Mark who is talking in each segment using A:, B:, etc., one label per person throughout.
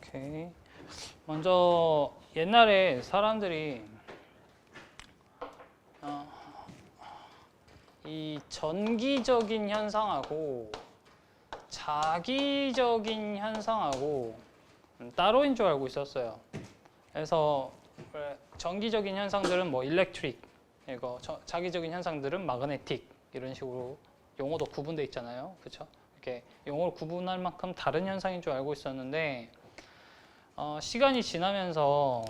A: 오케이. 먼저 옛날에 사람들이 이 전기적인 현상하고 자기적인 현상하고 따로인 줄 알고 있었어요. 그래서 전기적인 현상들은 뭐 일렉트릭, 이거 자기적인 현상들은 마그네틱 이런 식으로 용어도 구분돼 있잖아요. 그렇죠? 이렇게 용어를 구분할 만큼 다른 현상인 줄 알고 있었는데 시간이 지나면서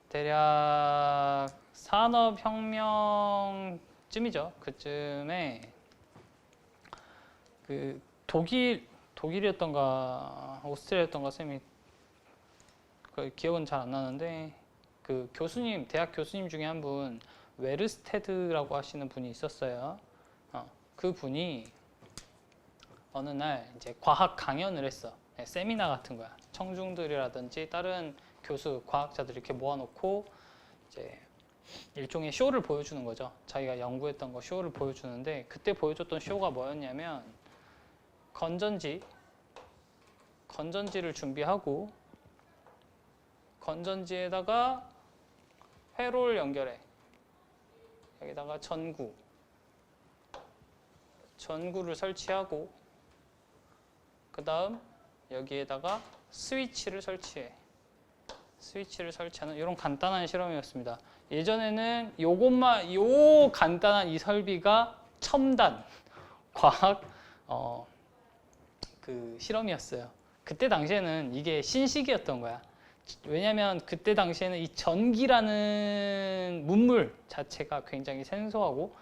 A: 대략 산업혁명쯤이죠. 그쯤에 그 독일이었던가 오스트리아였던가 쌤이 그 기억은 잘 안 나는데 그 교수님, 대학 교수님 중에 한 분 웨르스테드라고 하시는 분이 있었어요. 그 분이 어느 날 이제 과학 강연을 했어. 세미나 같은 거야. 청중들이라든지 다른 교수, 과학자들 이렇게 모아놓고 이제 일종의 쇼를 보여주는 거죠. 자기가 연구했던 거 쇼를 보여주는데 그때 보여줬던 쇼가 뭐였냐면 건전지를 준비하고 건전지에다가 회로를 연결해. 여기다가 전구를 설치하고 그 다음 여기에다가 스위치를 설치해. 스위치를 설치하는 이런 간단한 실험이었습니다. 예전에는 요 간단한 이 설비가 첨단 과학 그 실험이었어요. 그때 당시에는 이게 신식이었던 거야. 왜냐하면 그때 당시에는 이 전기라는 문물 자체가 굉장히 생소하고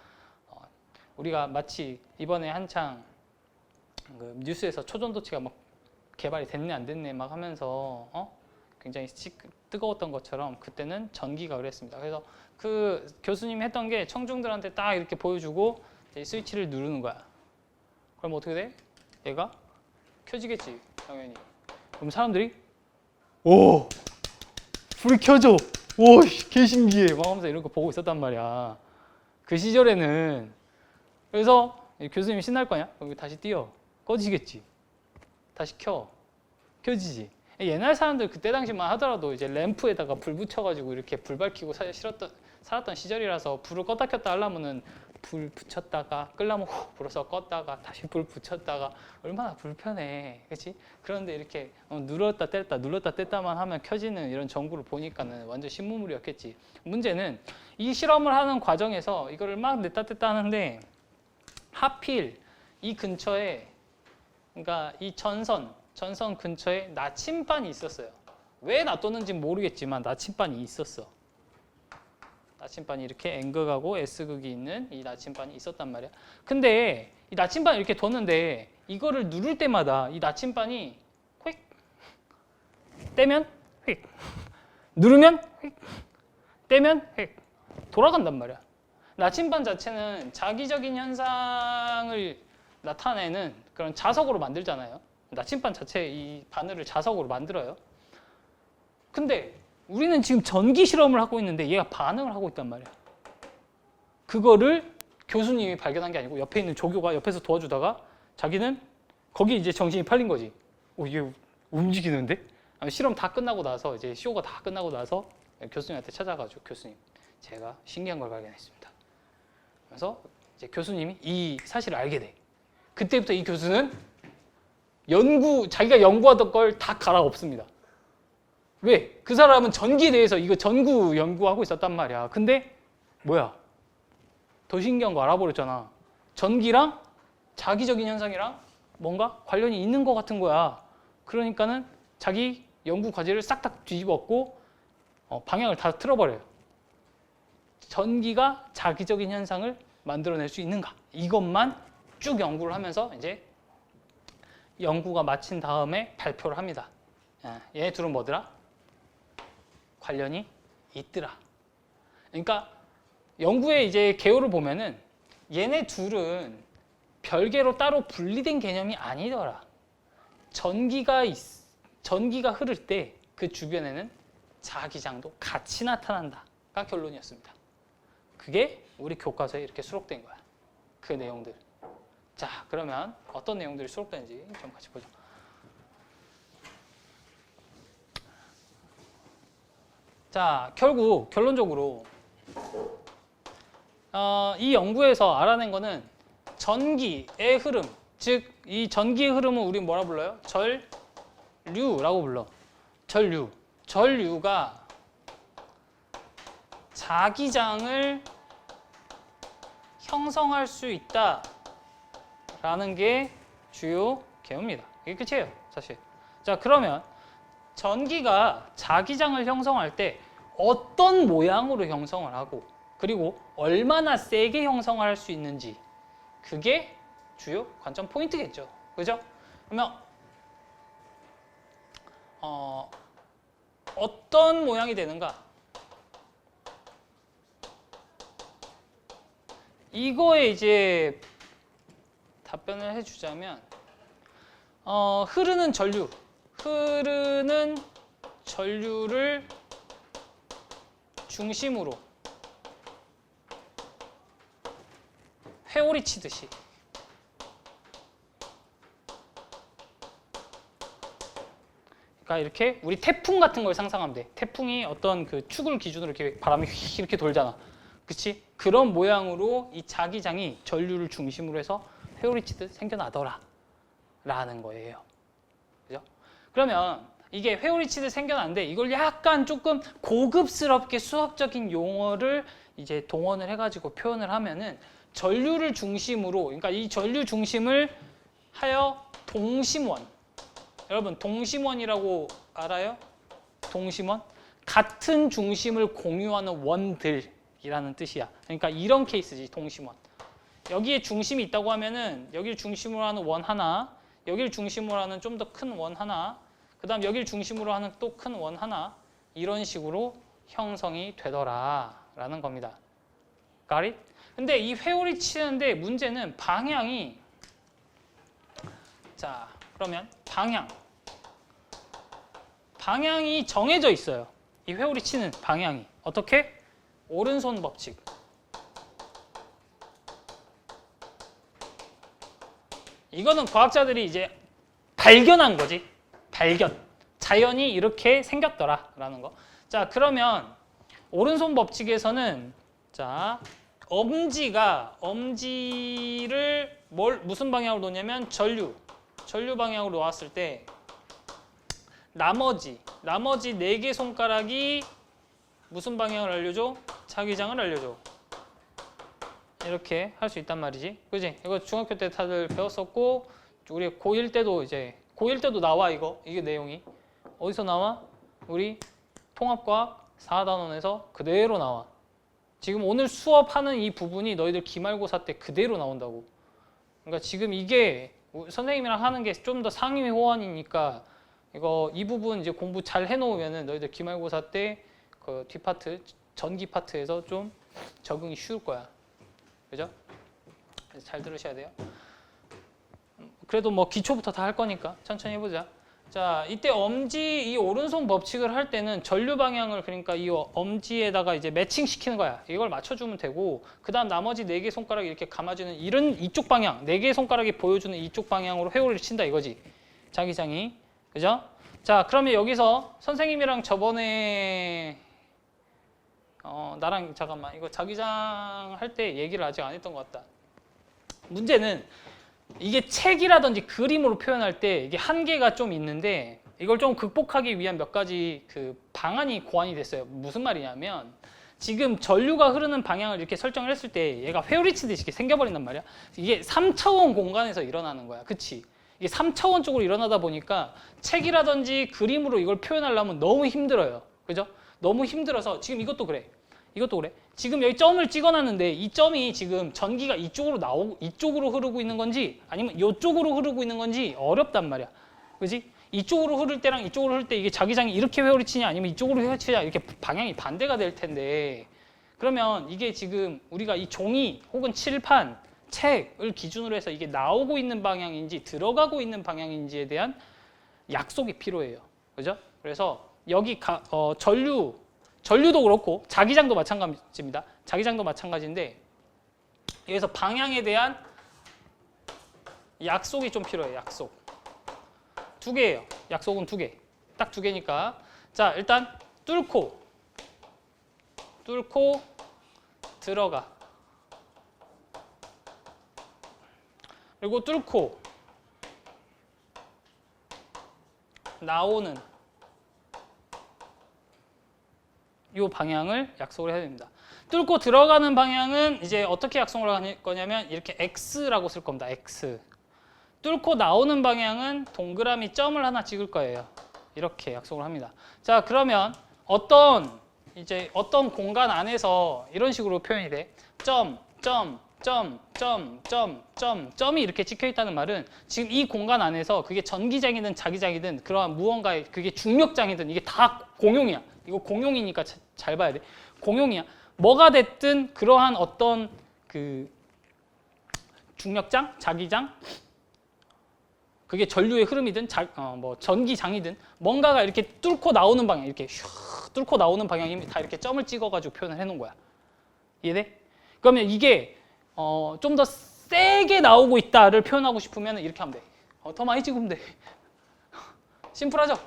A: 우리가 마치 이번에 한창 그 뉴스에서 초전도체가 막 개발이 됐네 안 됐네 막 하면서 굉장히 뜨거웠던 것처럼 그때는 전기가 그랬습니다. 그래서 그 교수님이 했던 게 청중들한테 딱 이렇게 보여주고 스위치를 누르는 거야. 그럼 어떻게 돼? 얘가 켜지겠지 당연히. 그럼 사람들이 오 불이 켜져 오 개 신기해 막 하면서 이런 거 보고 있었단 말이야. 그 시절에는. 그래서 교수님이 신날 거냐? 여기 다시 띄워 꺼지겠지. 다시 켜지지. 옛날 사람들 그때 당시만 하더라도 이제 램프에다가 불 붙여가지고 이렇게 불 밝히고 살았던 시절이라서 불을 껐다 켰다 하려면은 불 붙였다가 끄려면 훅 불어서 껐다가 다시 불 붙였다가 얼마나 불편해, 그렇지? 그런데 이렇게 눌렀다 뗐다만 하면 켜지는 이런 전구를 보니까는 완전 신문물이었겠지. 문제는 이 실험을 하는 과정에서 이거를 막 냈다 뗐다 하는데 하필 이 근처에, 그러니까 이 전선 근처에 나침반이 있었어요. 왜 놔뒀는지 모르겠지만 나침반이 있었어. 나침반이 이렇게 N극하고 S극이 있는 이 나침반이 있었단 말이야. 근데 이 나침반을 이렇게 뒀는데 이거를 누를 때마다 이 나침반이 휙 떼면 휙 누르면 휙 떼면 휙 돌아간단 말이야. 나침반 자체는 자기적인 현상을 나타내는 그런 자석으로 만들잖아요. 나침반 자체 이 바늘을 자석으로 만들어요. 근데 우리는 지금 전기 실험을 하고 있는데 얘가 반응을 하고 있단 말이야. 그거를 교수님이 발견한 게 아니고 옆에 있는 조교가 옆에서 도와주다가 자기는 거기 이제 정신이 팔린 거지. 이게 움직이는데? 실험 다 끝나고 나서 이제 쇼가 다 끝나고 나서 교수님한테 찾아가지고 교수님 제가 신기한 걸 발견했습니다. 그래서 이제 교수님이 이 사실을 알게 돼. 그때부터 이 교수는 자기가 연구하던 걸 다 갈아엎습니다. 왜? 그 사람은 전기에 대해서 이거 전구 연구하고 있었단 말이야. 근데 뭐야? 더 신기한 거 알아버렸잖아. 전기랑 자기적인 현상이랑 뭔가 관련이 있는 것 같은 거야. 그러니까는 자기 연구 과제를 싹 다 뒤집었고 방향을 다 틀어버려요. 전기가 자기적인 현상을 만들어낼 수 있는가? 이것만 쭉 연구를 하면서 이제 연구가 마친 다음에 발표를 합니다. 얘네 둘은 뭐더라? 관련이 있더라. 그러니까 연구의 이제 개요를 보면은 얘네 둘은 별개로 따로 분리된 개념이 아니더라. 전기가 흐를 때 그 주변에는 자기장도 같이 나타난다가 결론이었습니다. 그게 우리 교과서에 이렇게 수록된 거야. 그 내용들. 자, 그러면 어떤 내용들이 수록되는지 좀 같이 보죠. 자, 결국 결론적으로 이 연구에서 알아낸 거는 전기의 흐름, 즉 이 전기의 흐름은 우리 뭐라 불러요? 전류라고 불러. 전류. 전류가 자기장을 형성할 수 있다라는 게 주요 개요입니다. 이게 끝이에요, 사실. 자, 그러면 전기가 자기장을 형성할 때 어떤 모양으로 형성을 하고 그리고 얼마나 세게 형성할 수 있는지 그게 주요 관점 포인트겠죠. 그죠? 그러면 어떤 모양이 되는가? 이거에 이제 답변을 해주자면 흐르는 전류를 중심으로 회오리 치듯이 그러니까 이렇게 우리 태풍 같은 걸 상상하면 돼. 태풍이 어떤 그 축을 기준으로 이렇게 바람이 휙 이렇게 돌잖아. 그치? 그런 모양으로 이 자기장이 전류를 중심으로 해서 회오리 치듯 생겨나더라 라는 거예요. 그죠? 그러면 이게 회오리 치듯 생겨나는데 이걸 약간 조금 고급스럽게 수학적인 용어를 이제 동원을 해가지고 표현을 하면은 전류를 중심으로, 그러니까 이 전류 중심을 하여 동심원. 여러분 동심원이라고 알아요? 동심원? 같은 중심을 공유하는 원들이라는 뜻이야. 그러니까 이런 케이스지, 동심원. 여기에 중심이 있다고 하면은 여기를 중심으로 하는 원 하나, 여기를 중심으로 하는 좀 더 큰 원 하나, 그 다음 여기를 중심으로 하는 또 큰 원 하나, 이런 식으로 형성이 되더라라는 겁니다. Got it? 근데 이 회오리 치는데 문제는 방향이, 자 그러면 방향이 정해져 있어요. 이 회오리 치는 방향이 어떻게? 오른손 법칙. 이거는 과학자들이 이제 발견한 거지. 발견. 자연이 이렇게 생겼더라라는 거. 자, 그러면 오른손 법칙에서는 자, 엄지를 무슨 방향으로 놓냐면 전류 방향으로 놓았을 때 나머지 4개 손가락이 무슨 방향을 알려줘? 자기장을 알려줘. 이렇게 할 수 있단 말이지. 그지? 이거 중학교 때 다들 배웠었고, 우리 고1 때도 나와, 이게 내용이. 어디서 나와? 우리 통합과학 4단원에서 그대로 나와. 지금 오늘 수업하는 이 부분이 너희들 기말고사 때 그대로 나온다고. 그러니까 지금 이게 선생님이랑 하는 게 좀 더 상위 호환이니까 이 부분 이제 공부 잘 해놓으면은 너희들 기말고사 때 그 뒷파트, 전기 파트에서 좀 적응이 쉬울 거야. 그죠? 그래서 잘 들으셔야 돼요. 그래도 뭐 기초부터 다 할 거니까 천천히 해보자. 자, 이때 이 오른손 법칙을 할 때는 전류 방향을, 그러니까 이 엄지에다가 이제 매칭 시키는 거야. 이걸 맞춰주면 되고, 그 다음 나머지 4개 손가락이 이렇게 감아주는 이쪽 방향, 4개 손가락이 보여주는 이쪽 방향으로 회오리를 친다 이거지. 자기장이. 그죠? 자, 그러면 여기서 선생님이랑 저번에 나랑 잠깐만 이거 자기장 할 때 얘기를 아직 안 했던 것 같다. 문제는 이게 책이라든지 그림으로 표현할 때 이게 한계가 좀 있는데 이걸 좀 극복하기 위한 몇 가지 그 방안이 고안이 됐어요. 무슨 말이냐면 지금 전류가 흐르는 방향을 이렇게 설정을 했을 때 얘가 회오리 치듯이 이렇게 생겨버린단 말이야. 이게 3차원 공간에서 일어나는 거야. 그치? 이게 3차원적으로 일어나다 보니까 책이라든지 그림으로 이걸 표현하려면 너무 힘들어요. 그죠? 너무 힘들어서 지금 이것도 그래. 지금 여기 점을 찍어놨는데 이 점이 지금 전기가 이쪽으로 흐르고 있는 건지 아니면 이쪽으로 흐르고 있는 건지 어렵단 말이야. 그지? 이쪽으로 흐를 때랑 이쪽으로 흐를 때 이게 자기장이 이렇게 회오리치냐 아니면 이쪽으로 회오리치냐 이렇게 방향이 반대가 될 텐데, 그러면 이게 지금 우리가 이 종이 혹은 칠판, 책을 기준으로 해서 이게 나오고 있는 방향인지 들어가고 있는 방향인지에 대한 약속이 필요해요. 그죠? 그래서 여기 전류도 그렇고 자기장도 마찬가지입니다. 자기장도 마찬가지인데 여기서 방향에 대한 약속이 좀 필요해요. 약속. 2개예요. 약속은 2개. 딱 2개니까. 자, 일단 뚫고 뚫고 들어가. 그리고 뚫고 나오는 이 방향을 약속을 해야 됩니다. 뚫고 들어가는 방향은 이제 어떻게 약속을 할 거냐면 이렇게 X라고 쓸 겁니다. X. 뚫고 나오는 방향은 동그라미 점을 하나 찍을 거예요. 이렇게 약속을 합니다. 자, 그러면 어떤 공간 안에서 이런 식으로 표현이 돼. 점이 이렇게 찍혀 있다는 말은 지금 이 공간 안에서 그게 전기장이든 자기장이든 그러한 무언가의 그게 중력장이든 이게 다 공용이야. 이거 공용이니까 잘 봐야 돼. 공용이야. 뭐가 됐든 그러한 어떤 그 중력장, 자기장, 그게 전류의 흐름이든 뭐 전기장이든 뭔가가 이렇게 뚫고 나오는 방향, 이렇게 슉 뚫고 나오는 방향이 다 이렇게 점을 찍어가지고 표현을 해놓은 거야. 이해돼? 그러면 이게 좀 더 세게 나오고 있다를 표현하고 싶으면 이렇게 하면 돼. 더 많이 찍으면 돼. 심플하죠?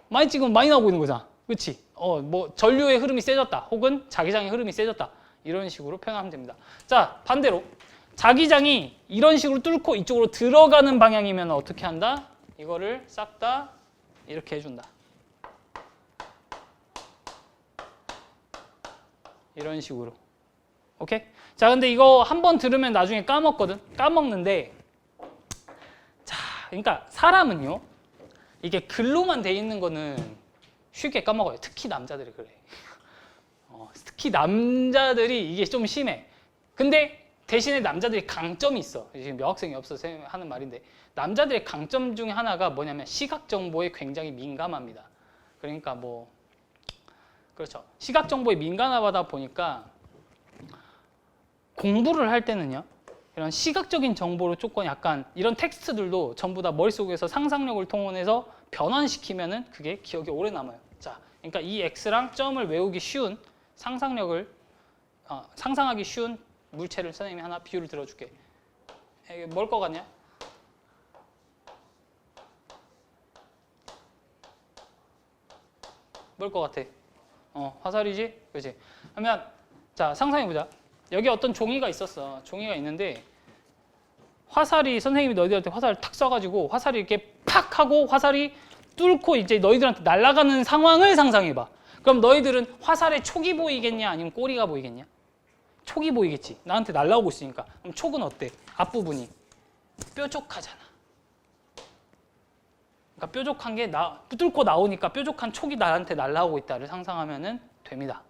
A: 많이 찍으면 많이 나오고 있는 거잖아. 그렇지? 뭐 전류의 흐름이 세졌다. 혹은 자기장의 흐름이 세졌다. 이런 식으로 표현하면 됩니다. 자, 반대로 자기장이 이런 식으로 뚫고 이쪽으로 들어가는 방향이면 어떻게 한다? 이거를 싹 다 이렇게 해준다. 이런 식으로. 오케이? 자, 근데 이거 한번 들으면 나중에 까먹는데, 자, 그러니까 사람은요, 이게 글로만 돼 있는 거는 쉽게 까먹어요. 특히 남자들이 그래. 특히 남자들이 이게 좀 심해. 근데 대신에 남자들이 강점이 있어. 지금 여학생이 없어서 하는 말인데, 남자들의 강점 중에 하나가 뭐냐면 시각 정보에 굉장히 민감합니다. 그러니까 뭐 그렇죠. 시각 정보에 민감하다 보니까 공부를 할 때는요, 이런 시각적인 정보로 조금 약간 이런 텍스트들도 전부 다 머릿속에서 상상력을 통해서 변환시키면은 그게 기억에 오래 남아요. 자, 그러니까 이 X랑 점을 외우기 쉬운 상상하기 쉬운 물체를 선생님이 하나 비유를 들어줄게. 이게 뭘 것 같냐? 뭘 것 같아? 화살이지? 그렇지? 그러면 자, 상상해보자. 여기 어떤 종이가 있었어. 종이가 있는데 화살이 선생님이 너희들한테 화살을 탁 쏴가지고 화살이 이렇게 팍 하고 화살이 뚫고 이제 너희들한테 날아가는 상황을 상상해봐. 그럼 너희들은 화살의 촉이 보이겠냐 아니면 꼬리가 보이겠냐? 촉이 보이겠지. 나한테 날아오고 있으니까. 그럼 촉은 어때? 앞부분이 뾰족하잖아. 그러니까 뾰족한 게 뚫고 나오니까 뾰족한 촉이 나한테 날아오고 있다를 상상하면 됩니다.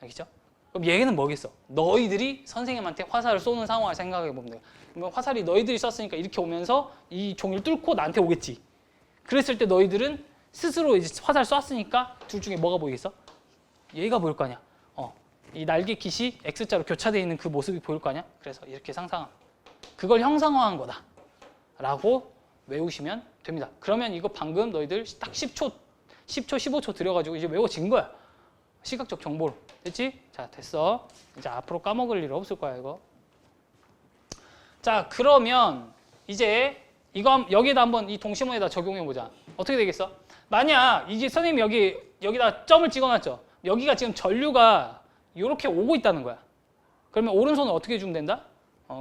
A: 알겠죠? 그럼 얘는 뭐겠어? 너희들이 선생님한테 화살을 쏘는 상황을 생각해 보면 돼. 그러면 화살이 너희들이 쐈으니까 이렇게 오면서 이 종이를 뚫고 나한테 오겠지. 그랬을 때 너희들은 스스로 이제 화살 쐈으니까 둘 중에 뭐가 보이겠어? 얘가 보일 거 아니야. 이 날개 깃이 X자로 교차되어 있는 그 모습이 보일 거 아니야. 그래서 이렇게 상상함. 그걸 형상화한 거다. 라고 외우시면 됩니다. 그러면 이거 방금 너희들 딱 10초, 15초 들여가지고 이제 외워진 거야. 시각적 정보로. 됐지? 자, 됐어. 이제 앞으로 까먹을 일 없을 거야, 이거. 자, 그러면 이제 이거 여기다 한번 이 동시문에다 적용해 보자. 어떻게 되겠어? 만약 이게 선생님이 여기다 점을 찍어놨죠. 여기가 지금 전류가 이렇게 오고 있다는 거야. 그러면 오른손을 어떻게 해주면 된다?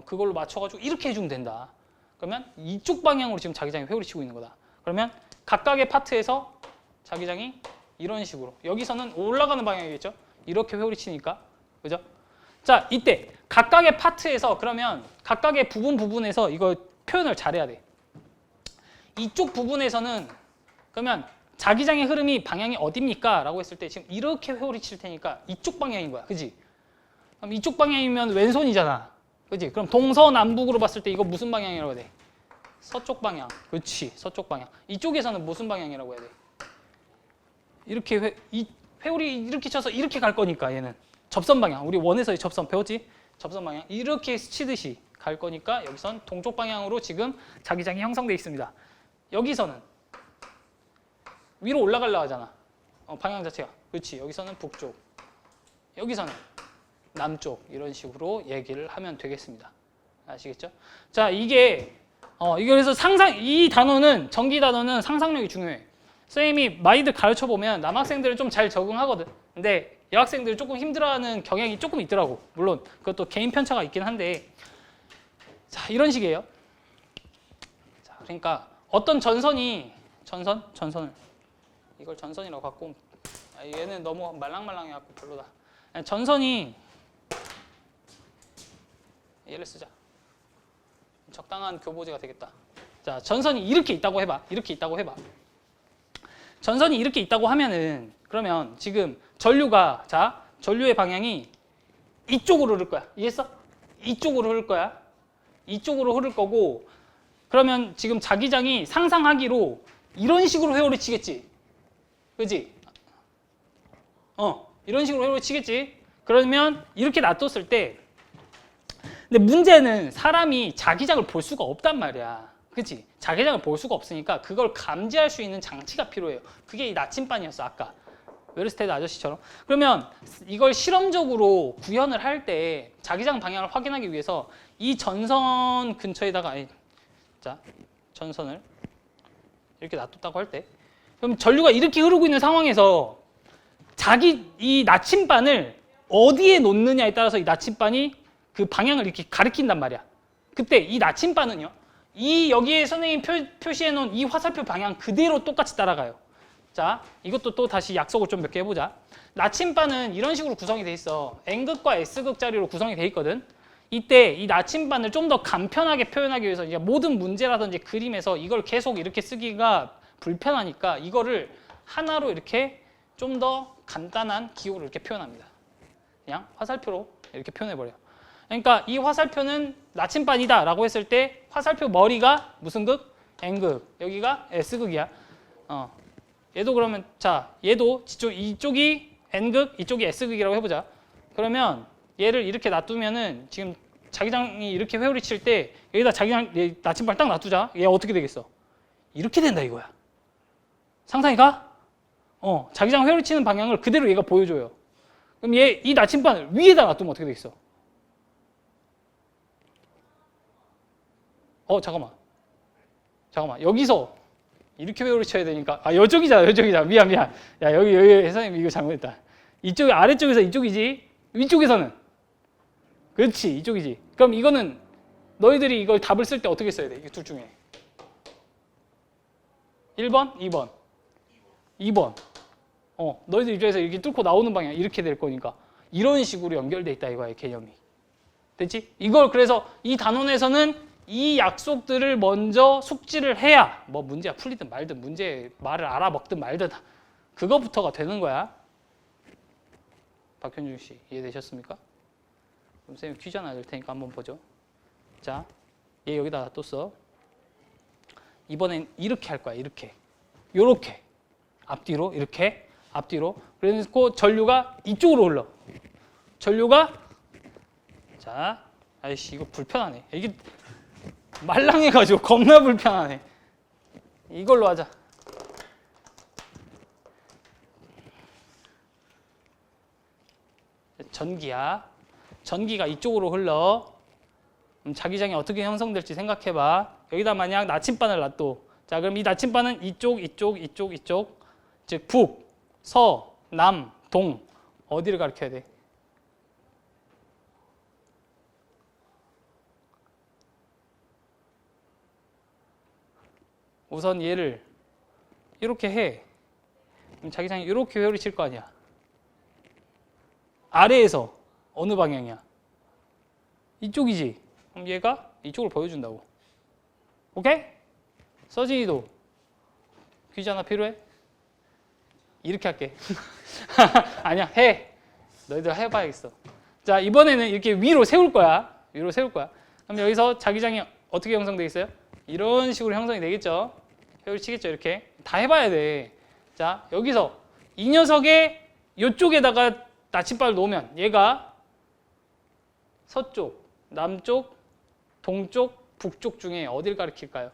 A: 그걸로 맞춰가지고 이렇게 해주면 된다. 그러면 이쪽 방향으로 지금 자기장이 회오리 치고 있는 거다. 그러면 각각의 파트에서 자기장이 이런 식으로, 여기서는 올라가는 방향이겠죠? 이렇게 회오리 치니까. 그죠? 자, 이때 각각의 파트에서, 그러면 각각의 부분에서 이거 표현을 잘해야 돼. 이쪽 부분에서는 그러면 자기장의 흐름이 방향이 어딥니까? 라고 했을 때 지금 이렇게 회오리 칠 테니까 이쪽 방향인 거야. 그지? 그럼 이쪽 방향이면 왼손이잖아. 그지? 그럼 동서남북으로 봤을 때 이거 무슨 방향이라고 해야 돼? 서쪽 방향. 그렇지. 서쪽 방향. 이쪽에서는 무슨 방향이라고 해야 돼? 이렇게 회오리 이렇게 쳐서 이렇게 갈 거니까 얘는 접선 방향. 우리 원에서의 접선 배웠지? 접선 방향. 이렇게 치듯이 갈 거니까 여기선 동쪽 방향으로 지금 자기장이 형성되어 있습니다. 여기서는 위로 올라가려고 하잖아. 방향 자체가. 그렇지. 여기서는 북쪽. 여기서는 남쪽. 이런 식으로 얘기를 하면 되겠습니다. 아시겠죠? 자, 이게 그래서 이 단어는, 전기 단어는 상상력이 중요해. 선생님이 많이들 가르쳐 보면 남학생들은 좀 잘 적응하거든. 근데 여학생들이 조금 힘들어하는 경향이 조금 있더라고. 물론 그것도 개인 편차가 있긴 한데, 자 이런 식이에요. 자 그러니까 어떤 전선을 이걸 전선이라고 갖고, 얘는 너무 말랑말랑해갖고 별로다. 전선이, 얘를 쓰자. 적당한 교보제가 되겠다. 자, 전선이 이렇게 있다고 해봐. 이렇게 있다고 해봐. 전선이 이렇게 있다고 하면은, 그러면 지금 전류가, 자, 전류의 방향이 이쪽으로 흐를 거야. 이해했어? 이쪽으로 흐를 거야. 이쪽으로 흐를 거고, 그러면 지금 자기장이 상상하기로 이런 식으로 회오리 치겠지. 그지? 이런 식으로 회오리 치겠지. 그러면 이렇게 놔뒀을 때, 근데 문제는 사람이 자기장을 볼 수가 없단 말이야. 그치? 자기장을 볼 수가 없으니까 그걸 감지할 수 있는 장치가 필요해요. 그게 이 나침반이었어, 아까. 웨르스테드 아저씨처럼. 그러면 이걸 실험적으로 구현을 할 때 자기장 방향을 확인하기 위해서 이 전선 근처에다가, 자, 전선을 이렇게 놔뒀다고 할 때, 그럼 전류가 이렇게 흐르고 있는 상황에서 이 나침반을 어디에 놓느냐에 따라서 이 나침반이 그 방향을 이렇게 가리킨단 말이야. 그때 이 나침반은요, 여기에 선생님 표시해 놓은 이 화살표 방향 그대로 똑같이 따라가요. 자, 이것도 또 다시 약속을 좀 몇 개 해보자. 나침반은 이런 식으로 구성이 돼 있어. N극과 S극짜리로 구성이 돼 있거든. 이때 이 나침반을 좀 더 간편하게 표현하기 위해서 이제 모든 문제라든지 그림에서 이걸 계속 이렇게 쓰기가 불편하니까 이거를 하나로 이렇게 좀 더 간단한 기호로 이렇게 표현합니다. 그냥 화살표로 이렇게 표현해버려요. 그러니까 이 화살표는 나침반이다 라고 했을 때 화살표 머리가 무슨 극? N극. 여기가 S극이야. 얘도 그러면, 자, 얘도 이쪽이 N극, 이쪽이 S극이라고 해보자. 그러면 얘를 이렇게 놔두면은 지금 자기장이 이렇게 회오리 칠 때 여기다 나침반 딱 놔두자. 얘 어떻게 되겠어? 이렇게 된다 이거야. 상상이 가? 자기장 회오리 치는 방향을 그대로 얘가 보여줘요. 그럼 이 나침반을 위에다 놔두면 어떻게 되겠어? 잠깐만. 여기서 이렇게 회오리 쳐야 되니까, 여쪽이잖아. 미안. 야, 여기 선생님 이거 잘못했다. 이쪽이 아래쪽에서 이쪽이지. 위쪽에서는. 그렇지, 이쪽이지. 그럼 이거는 너희들이 이걸 답을 쓸 때 어떻게 써야 돼? 이 둘 중에. 1번, 2번. 2번. 너희들 입장에서 이렇게 뚫고 나오는 방향 이렇게 될 거니까 이런 식으로 연결돼 있다 이거야, 개념이. 됐지? 이걸 그래서 이 단원에서는 이 약속들을 먼저 숙지를 해야 뭐 문제가 풀리든 말든 문제 말을 알아먹든 말든 그거부터가 되는 거야. 박현준 씨 이해되셨습니까? 그럼 선생님 퀴즈 하나 낼 테니까 한번 보죠. 자, 얘 여기다 놔뒀어. 이번엔 이렇게 할 거야. 요렇게 앞뒤로 이렇게 앞뒤로. 그래서 전류가 이쪽으로 흘러. 전류가, 자, 아이씨 이거 불편하네. 이게 말랑해가지고 겁나 불편하네. 이걸로 하자. 전기야. 전기가 이쪽으로 흘러. 그럼 자기장이 어떻게 형성될지 생각해봐. 여기다 만약 나침반을 놔둬. 자, 그럼 이 나침반은 이쪽. 즉 북, 서, 남, 동. 어디를 가리켜야 돼? 우선 얘를 이렇게 해. 그럼 자기장이 이렇게 회오리 칠 거 아니야. 아래에서 어느 방향이야? 이쪽이지. 그럼 얘가 이쪽을 보여준다고. 오케이? 서진이도 퀴즈 하나 필요해? 이렇게 할게. 아니야, 해. 너희들 해봐야겠어. 자, 이번에는 이렇게 위로 세울 거야. 그럼 여기서 자기장이 어떻게 형성되어 있어요? 이런 식으로 형성이 되겠죠. 회오리 치겠죠, 이렇게. 다 해봐야 돼. 자, 여기서 이 녀석의 이쪽에다가 나침반을 놓으면 얘가 서쪽, 남쪽, 동쪽, 북쪽 중에 어디를 가리킬까요?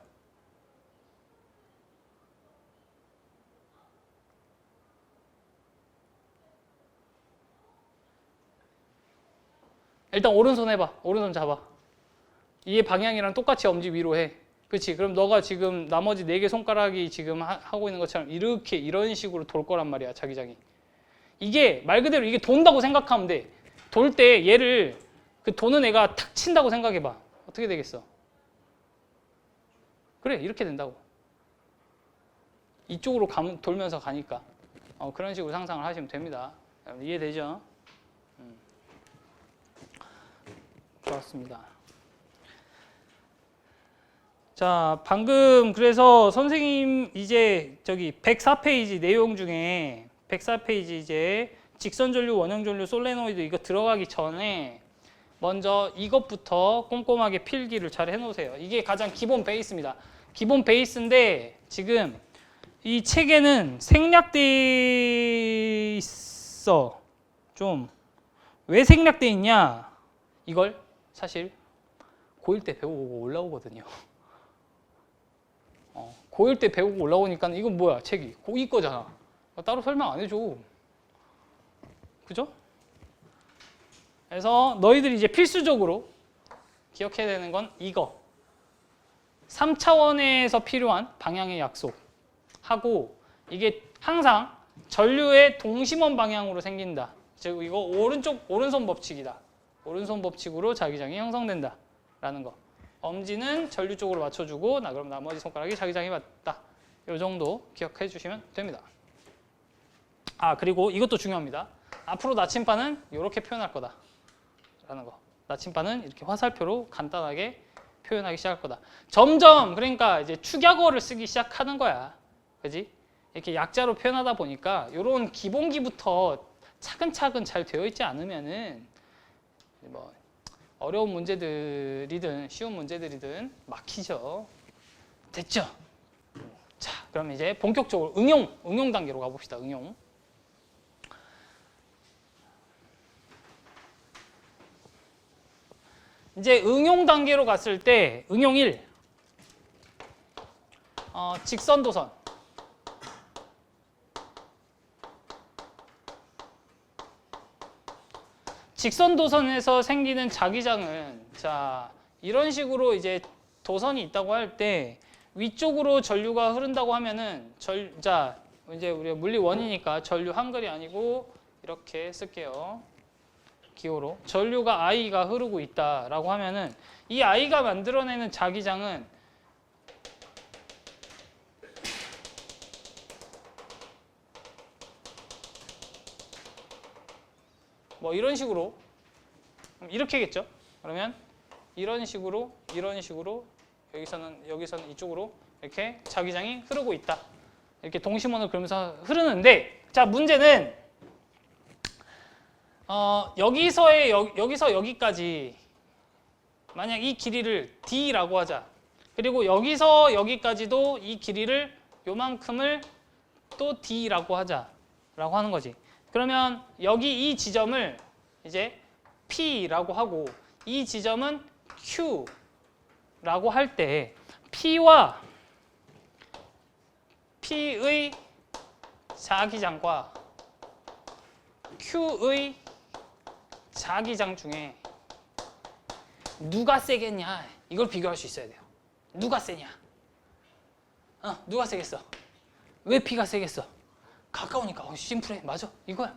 A: 일단 오른손 해봐. 오른손 잡아. 이 방향이랑 똑같이 엄지 위로 해. 그렇지. 그럼 너가 지금 나머지 4개 손가락이 지금 하고 있는 것처럼 이렇게 이런 식으로 돌 거란 말이야, 자기장이. 이게 말 그대로 이게 돈다고 생각하면 돼. 돌 때 얘를 그 도는 애가 탁 친다고 생각해 봐. 어떻게 되겠어? 그래, 이렇게 된다고. 이쪽으로 돌면서 가니까. 그런 식으로 상상을 하시면 됩니다. 이해되죠? 좋았습니다. 자, 방금 그래서 선생님 이제 저기 104페이지 내용 중에 104페이지 이제 직선 전류, 원형 전류, 솔레노이드 이거 들어가기 전에 먼저 이것부터 꼼꼼하게 필기를 잘 해놓으세요. 이게 가장 기본 베이스입니다. 기본 베이스인데 지금 이 책에는 생략돼 있어. 좀 왜 생략돼 있냐? 이걸 사실 고1 때 배우고 올라오거든요. 고1 때 배우고 올라오니까 이건 뭐야? 책이 고2 거잖아. 따로 설명 안 해줘. 그죠? 그래서 너희들이 이제 필수적으로 기억해야 되는 건 이거. 3차원에서 필요한 방향의 약속 하고 이게 항상 전류의 동심원 방향으로 생긴다. 즉 이거 오른손 법칙이다. 오른손 법칙으로 자기장이 형성된다. 라는 거. 엄지는 전류 쪽으로 맞춰주고 그럼 나머지 손가락이 자기장이 맞다. 이 정도 기억해 주시면 됩니다. 그리고 이것도 중요합니다. 앞으로 나침반은 이렇게 표현할 거다. 라는 거. 나침반은 이렇게 화살표로 간단하게 표현하기 시작할 거다. 점점 그러니까 이제 축약어를 쓰기 시작하는 거야. 그지? 이렇게 약자로 표현하다 보니까 이런 기본기부터 차근차근 잘 되어 있지 않으면은 뭐 어려운 문제들이든 쉬운 문제들이든 막히죠. 됐죠? 자, 그럼 이제 본격적으로 응용 단계로 가봅시다. 응용. 이제 응용 단계로 갔을 때 응용 1. 직선 도선. 직선 도선에서 생기는 자기장은 자, 이런 식으로 이제 도선이 있다고 할 때 위쪽으로 전류가 흐른다고 하면은 자, 이제 우리가 물리 원이니까 전류 한글이 아니고 이렇게 쓸게요. 기호로. 전류가 I가 흐르고 있다라고 하면은 이 I가 만들어내는 자기장은 뭐 이런 식으로 이렇게겠죠. 그러면 이런 식으로 여기서는 이쪽으로 이렇게 자기장이 흐르고 있다. 이렇게 동심원을 그러면서 흐르는데 자, 문제는 여기서 여기까지 만약 이 길이를 D라고 하자. 그리고 여기서 여기까지도 이 길이를 요만큼을 또 D라고 하자라고 하는 거지. 그러면 여기 이 지점을 이제 P라고 하고 이 지점은 Q라고 할 때 P와 P의 자기장과 Q의 자기장 중에 누가 세겠냐 이걸 비교할 수 있어야 돼요. 누가 세냐? 누가 세겠어? 왜 P가 세겠어? 가까우니까. 심플해. 맞아. 이거야.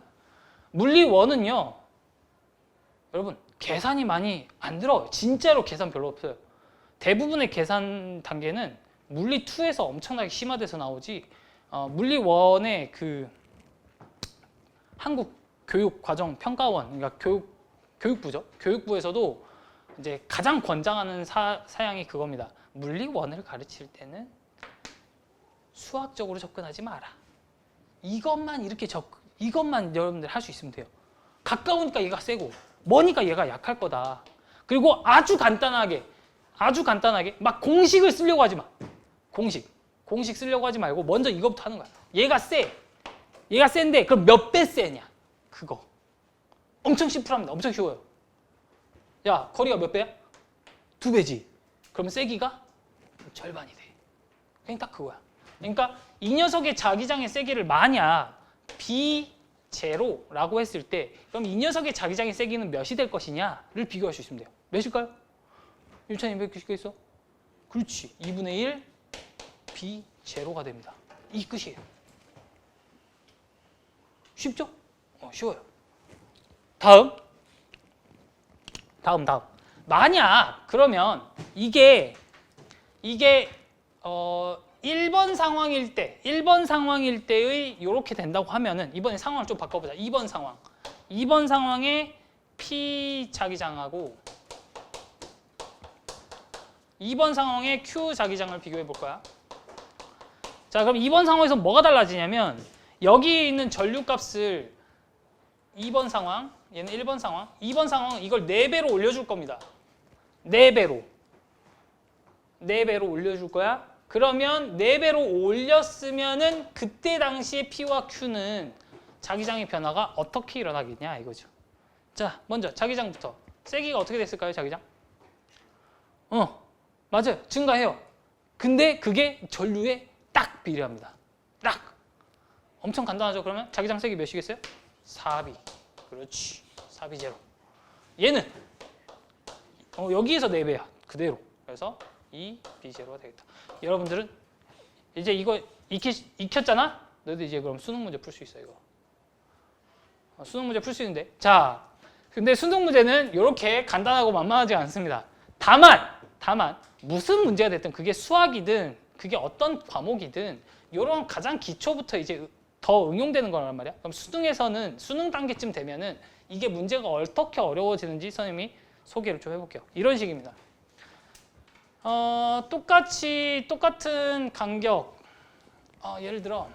A: 물리원은요. 여러분 계산이 많이 안 들어요. 진짜로 계산 별로 없어요. 대부분의 계산 단계는 물리2에서 엄청나게 심화돼서 나오지 물리원의 그 한국 교육과정평가원 그러니까 교육부죠. 교육부에서도 이제 가장 권장하는 사양이 그겁니다. 물리원을 가르칠 때는 수학적으로 접근하지 마라. 이것만 여러분들 할 수 있으면 돼요. 가까우니까 얘가 세고 머니까 얘가 약할 거다. 그리고 아주 간단하게 막 공식을 쓰려고 하지 마. 공식 쓰려고 하지 말고 먼저 이거부터 하는 거야. 얘가 센데 그럼 몇 배 세냐? 그거 엄청 심플합니다. 엄청 쉬워요. 야, 거리가 몇 배야? 2배지. 그럼 세기가 절반이 돼. 그냥 딱 그거야. 그러니까 이 녀석의 자기장의 세기를 만약 B0라고 했을 때 그럼 이 녀석의 자기장의 세기는 몇이 될 것이냐를 비교할 수 있으면 돼요. 몇일까요? 유찬이 몇 개씩 있어? 그렇지. 2분의 1 B 제로가 됩니다. 이 끝이에요. 쉽죠? 쉬워요. 다음. 만약 그러면 이게 1번 상황일 때의 이렇게 된다고 하면은 이번에 상황을 좀 바꿔보자. 2번 상황에 P 자기장하고 2번 상황에 Q 자기장을 비교해 볼 거야. 자, 그럼 2번 상황에서 뭐가 달라지냐면 여기 있는 전류값을 2번 상황, 얘는 1번 상황, 2번 상황은 이걸 4배로 올려줄 겁니다. 4배로 올려줄 거야. 그러면 4배로 올렸으면은 그때 당시에 P와 Q는 자기장의 변화가 어떻게 일어나겠냐 이거죠. 자, 먼저 자기장부터. 세기가 어떻게 됐을까요, 자기장? 맞아요. 증가해요. 근데 그게 전류에 딱 비례합니다. 딱. 엄청 간단하죠. 그러면 자기장 세기 몇이겠어요? 4B. 그렇지. 4B 제로. 얘는 여기에서 4배야. 그대로. 그래서 2B 제로가 되겠다. 여러분들은 이제 이거 익혔잖아? 너도 이제 그럼 수능 문제 풀 수 있어, 이거. 수능 문제 풀 수 있는데. 자, 근데 수능 문제는 이렇게 간단하고 만만하지 않습니다. 다만 무슨 문제가 됐든 그게 수학이든 그게 어떤 과목이든 이런 가장 기초부터 이제 더 응용되는 거란 말이야. 그럼 수능에서는 수능 단계쯤 되면은 이게 문제가 어떻게 어려워지는지 선생님이 소개를 좀 해볼게요. 이런 식입니다. 똑같은 간격. 예를 들어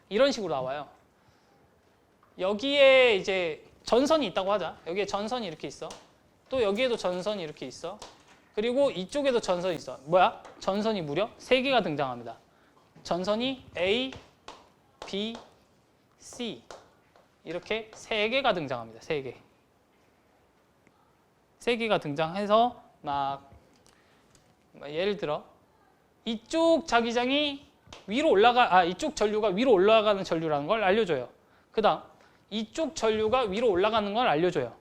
A: 이런 식으로 나와요. 여기에 이제 전선이 있다고 하자. 여기에 전선이 이렇게 있어. 또 여기에도 전선이 이렇게 있어. 그리고 이쪽에도 전선이 있어. 뭐야? 전선이 무려 3개가 등장합니다. 전선이 A, B, C 이렇게 3개가 등장합니다. 3개. 3개가 등장해서 막 예를 들어 이쪽 자기장이 위로 이쪽 전류가 위로 올라가는 전류라는 걸 알려줘요. 그 다음 이쪽 전류가 위로 올라가는 걸 알려줘요.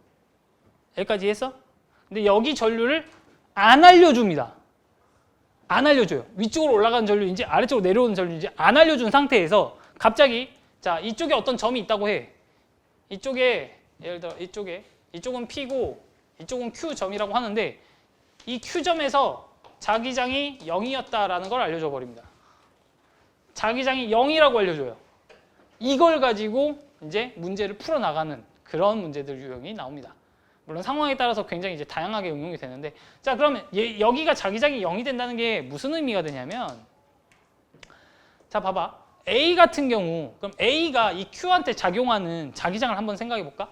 A: 여기까지 했어? 근데 여기 전류를 안 알려줍니다. 안 알려줘요. 위쪽으로 올라가는 전류인지 아래쪽으로 내려오는 전류인지 안 알려준 상태에서 갑자기 자 이쪽에 어떤 점이 있다고 해. 이쪽에 예를 들어 이쪽은 P고 이쪽은 Q점이라고 하는데 이 Q점에서 자기장이 0이었다라는 걸 알려줘 버립니다. 자기장이 0이라고 알려줘요. 이걸 가지고 이제 문제를 풀어나가는 그런 문제들 유형이 나옵니다. 물론 상황에 따라서 굉장히 이제 다양하게 응용이 되는데 자 그러면 여기가 자기장이 0이 된다는 게 무슨 의미가 되냐면 자 봐봐. A 같은 경우 그럼 A가 이 Q한테 작용하는 자기장을 한번 생각해 볼까?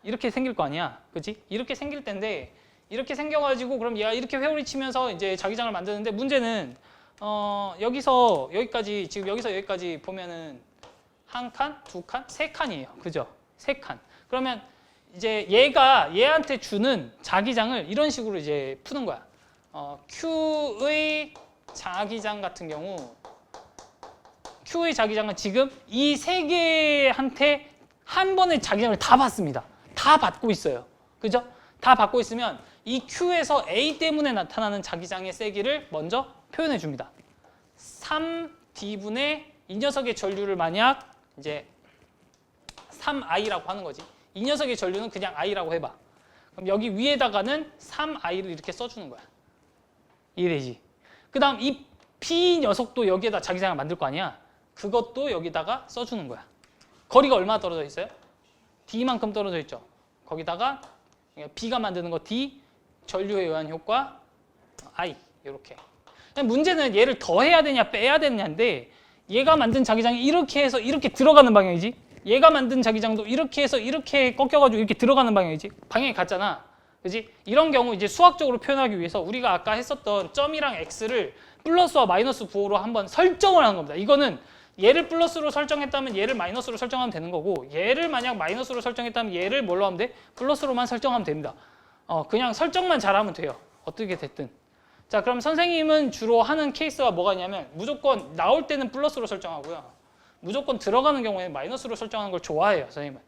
A: 이렇게 생길 거 아니야. 그렇지? 이렇게 생길 텐데 이렇게 생겨가지고 그럼 얘가 이렇게 회오리 치면서 이제 자기장을 만드는데 문제는 여기서 여기까지 지금 여기서 여기까지 보면은 한 칸, 두 칸, 세 칸이에요. 그죠? 세 칸. 그러면 이제 얘가 얘한테 주는 자기장을 이런 식으로 이제 푸는 거야. Q의 자기장 같은 경우 Q의 자기장은 지금 이 세 개한테 한 번에 자기장을 다 받습니다. 다 받고 있어요. 그죠? 다 받고 있으면 이 Q에서 A 때문에 나타나는 자기장의 세기를 먼저 표현해 줍니다. 3D분의 이 녀석의 전류를 만약 이제 3I라고 하는 거지. 이 녀석의 전류는 그냥 I라고 해봐. 그럼 여기 위에다가는 3I를 이렇게 써주는 거야. 이해되지? 그 다음 이 P 녀석도 여기에다 자기장을 만들 거 아니야. 그것도 여기다가 써주는 거야. 거리가 얼마나 떨어져 있어요? D만큼 떨어져 있죠. 거기다가 B가 만드는 거 D, 전류에 의한 효과 I 이렇게. 문제는 얘를 더해야 되냐 빼야 되냐인데 얘가 만든 자기장이 이렇게 해서 이렇게 들어가는 방향이지. 얘가 만든 자기장도 이렇게 해서 이렇게 꺾여가지고 이렇게 들어가는 방향이지. 방향이 같잖아. 그지? 이런 경우 이제 수학적으로 표현하기 위해서 우리가 아까 했었던 점이랑 x를 플러스와 마이너스 부호로 한번 설정을 하는 겁니다. 이거는 얘를 플러스로 설정했다면 얘를 마이너스로 설정하면 되는 거고 얘를 만약 마이너스로 설정했다면 얘를 뭘로 하면 돼? 플러스로만 설정하면 됩니다. 그냥 설정만 잘하면 돼요. 어떻게 됐든. 자, 그럼 선생님은 주로 하는 케이스가 뭐가 있냐면 무조건 나올 때는 플러스로 설정하고요. 무조건 들어가는 경우에 마이너스로 설정하는 걸 좋아해요, 선생님은.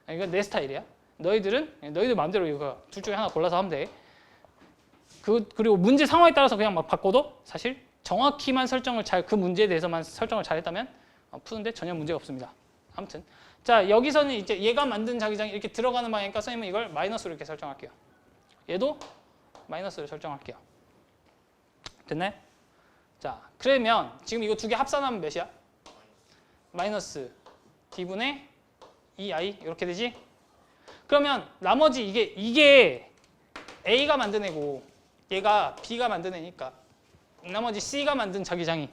A: 이건 내 스타일이야. 너희들 마음대로 이거 둘 중에 하나 골라서 하면 돼. 그리고 문제 상황에 따라서 그냥 막 바꿔도 사실 정확히만 설정을 그 문제에 대해서만 설정을 잘했다면 푸는데 전혀 문제가 없습니다. 아무튼 자 여기서는 이제 얘가 만든 자기장이 이렇게 들어가는 방향이니까 선생님은 이걸 마이너스로 이렇게 설정할게요. 얘도 마이너스로 설정할게요. 됐나요? 자 그러면 지금 이거 두 개 합산하면 몇이야? 마이너스 d분의 2i 이렇게 되지? 그러면 나머지 이게 A가 만든 애고 얘가 B가 만든 애니까 나머지 C가 만든 자기장이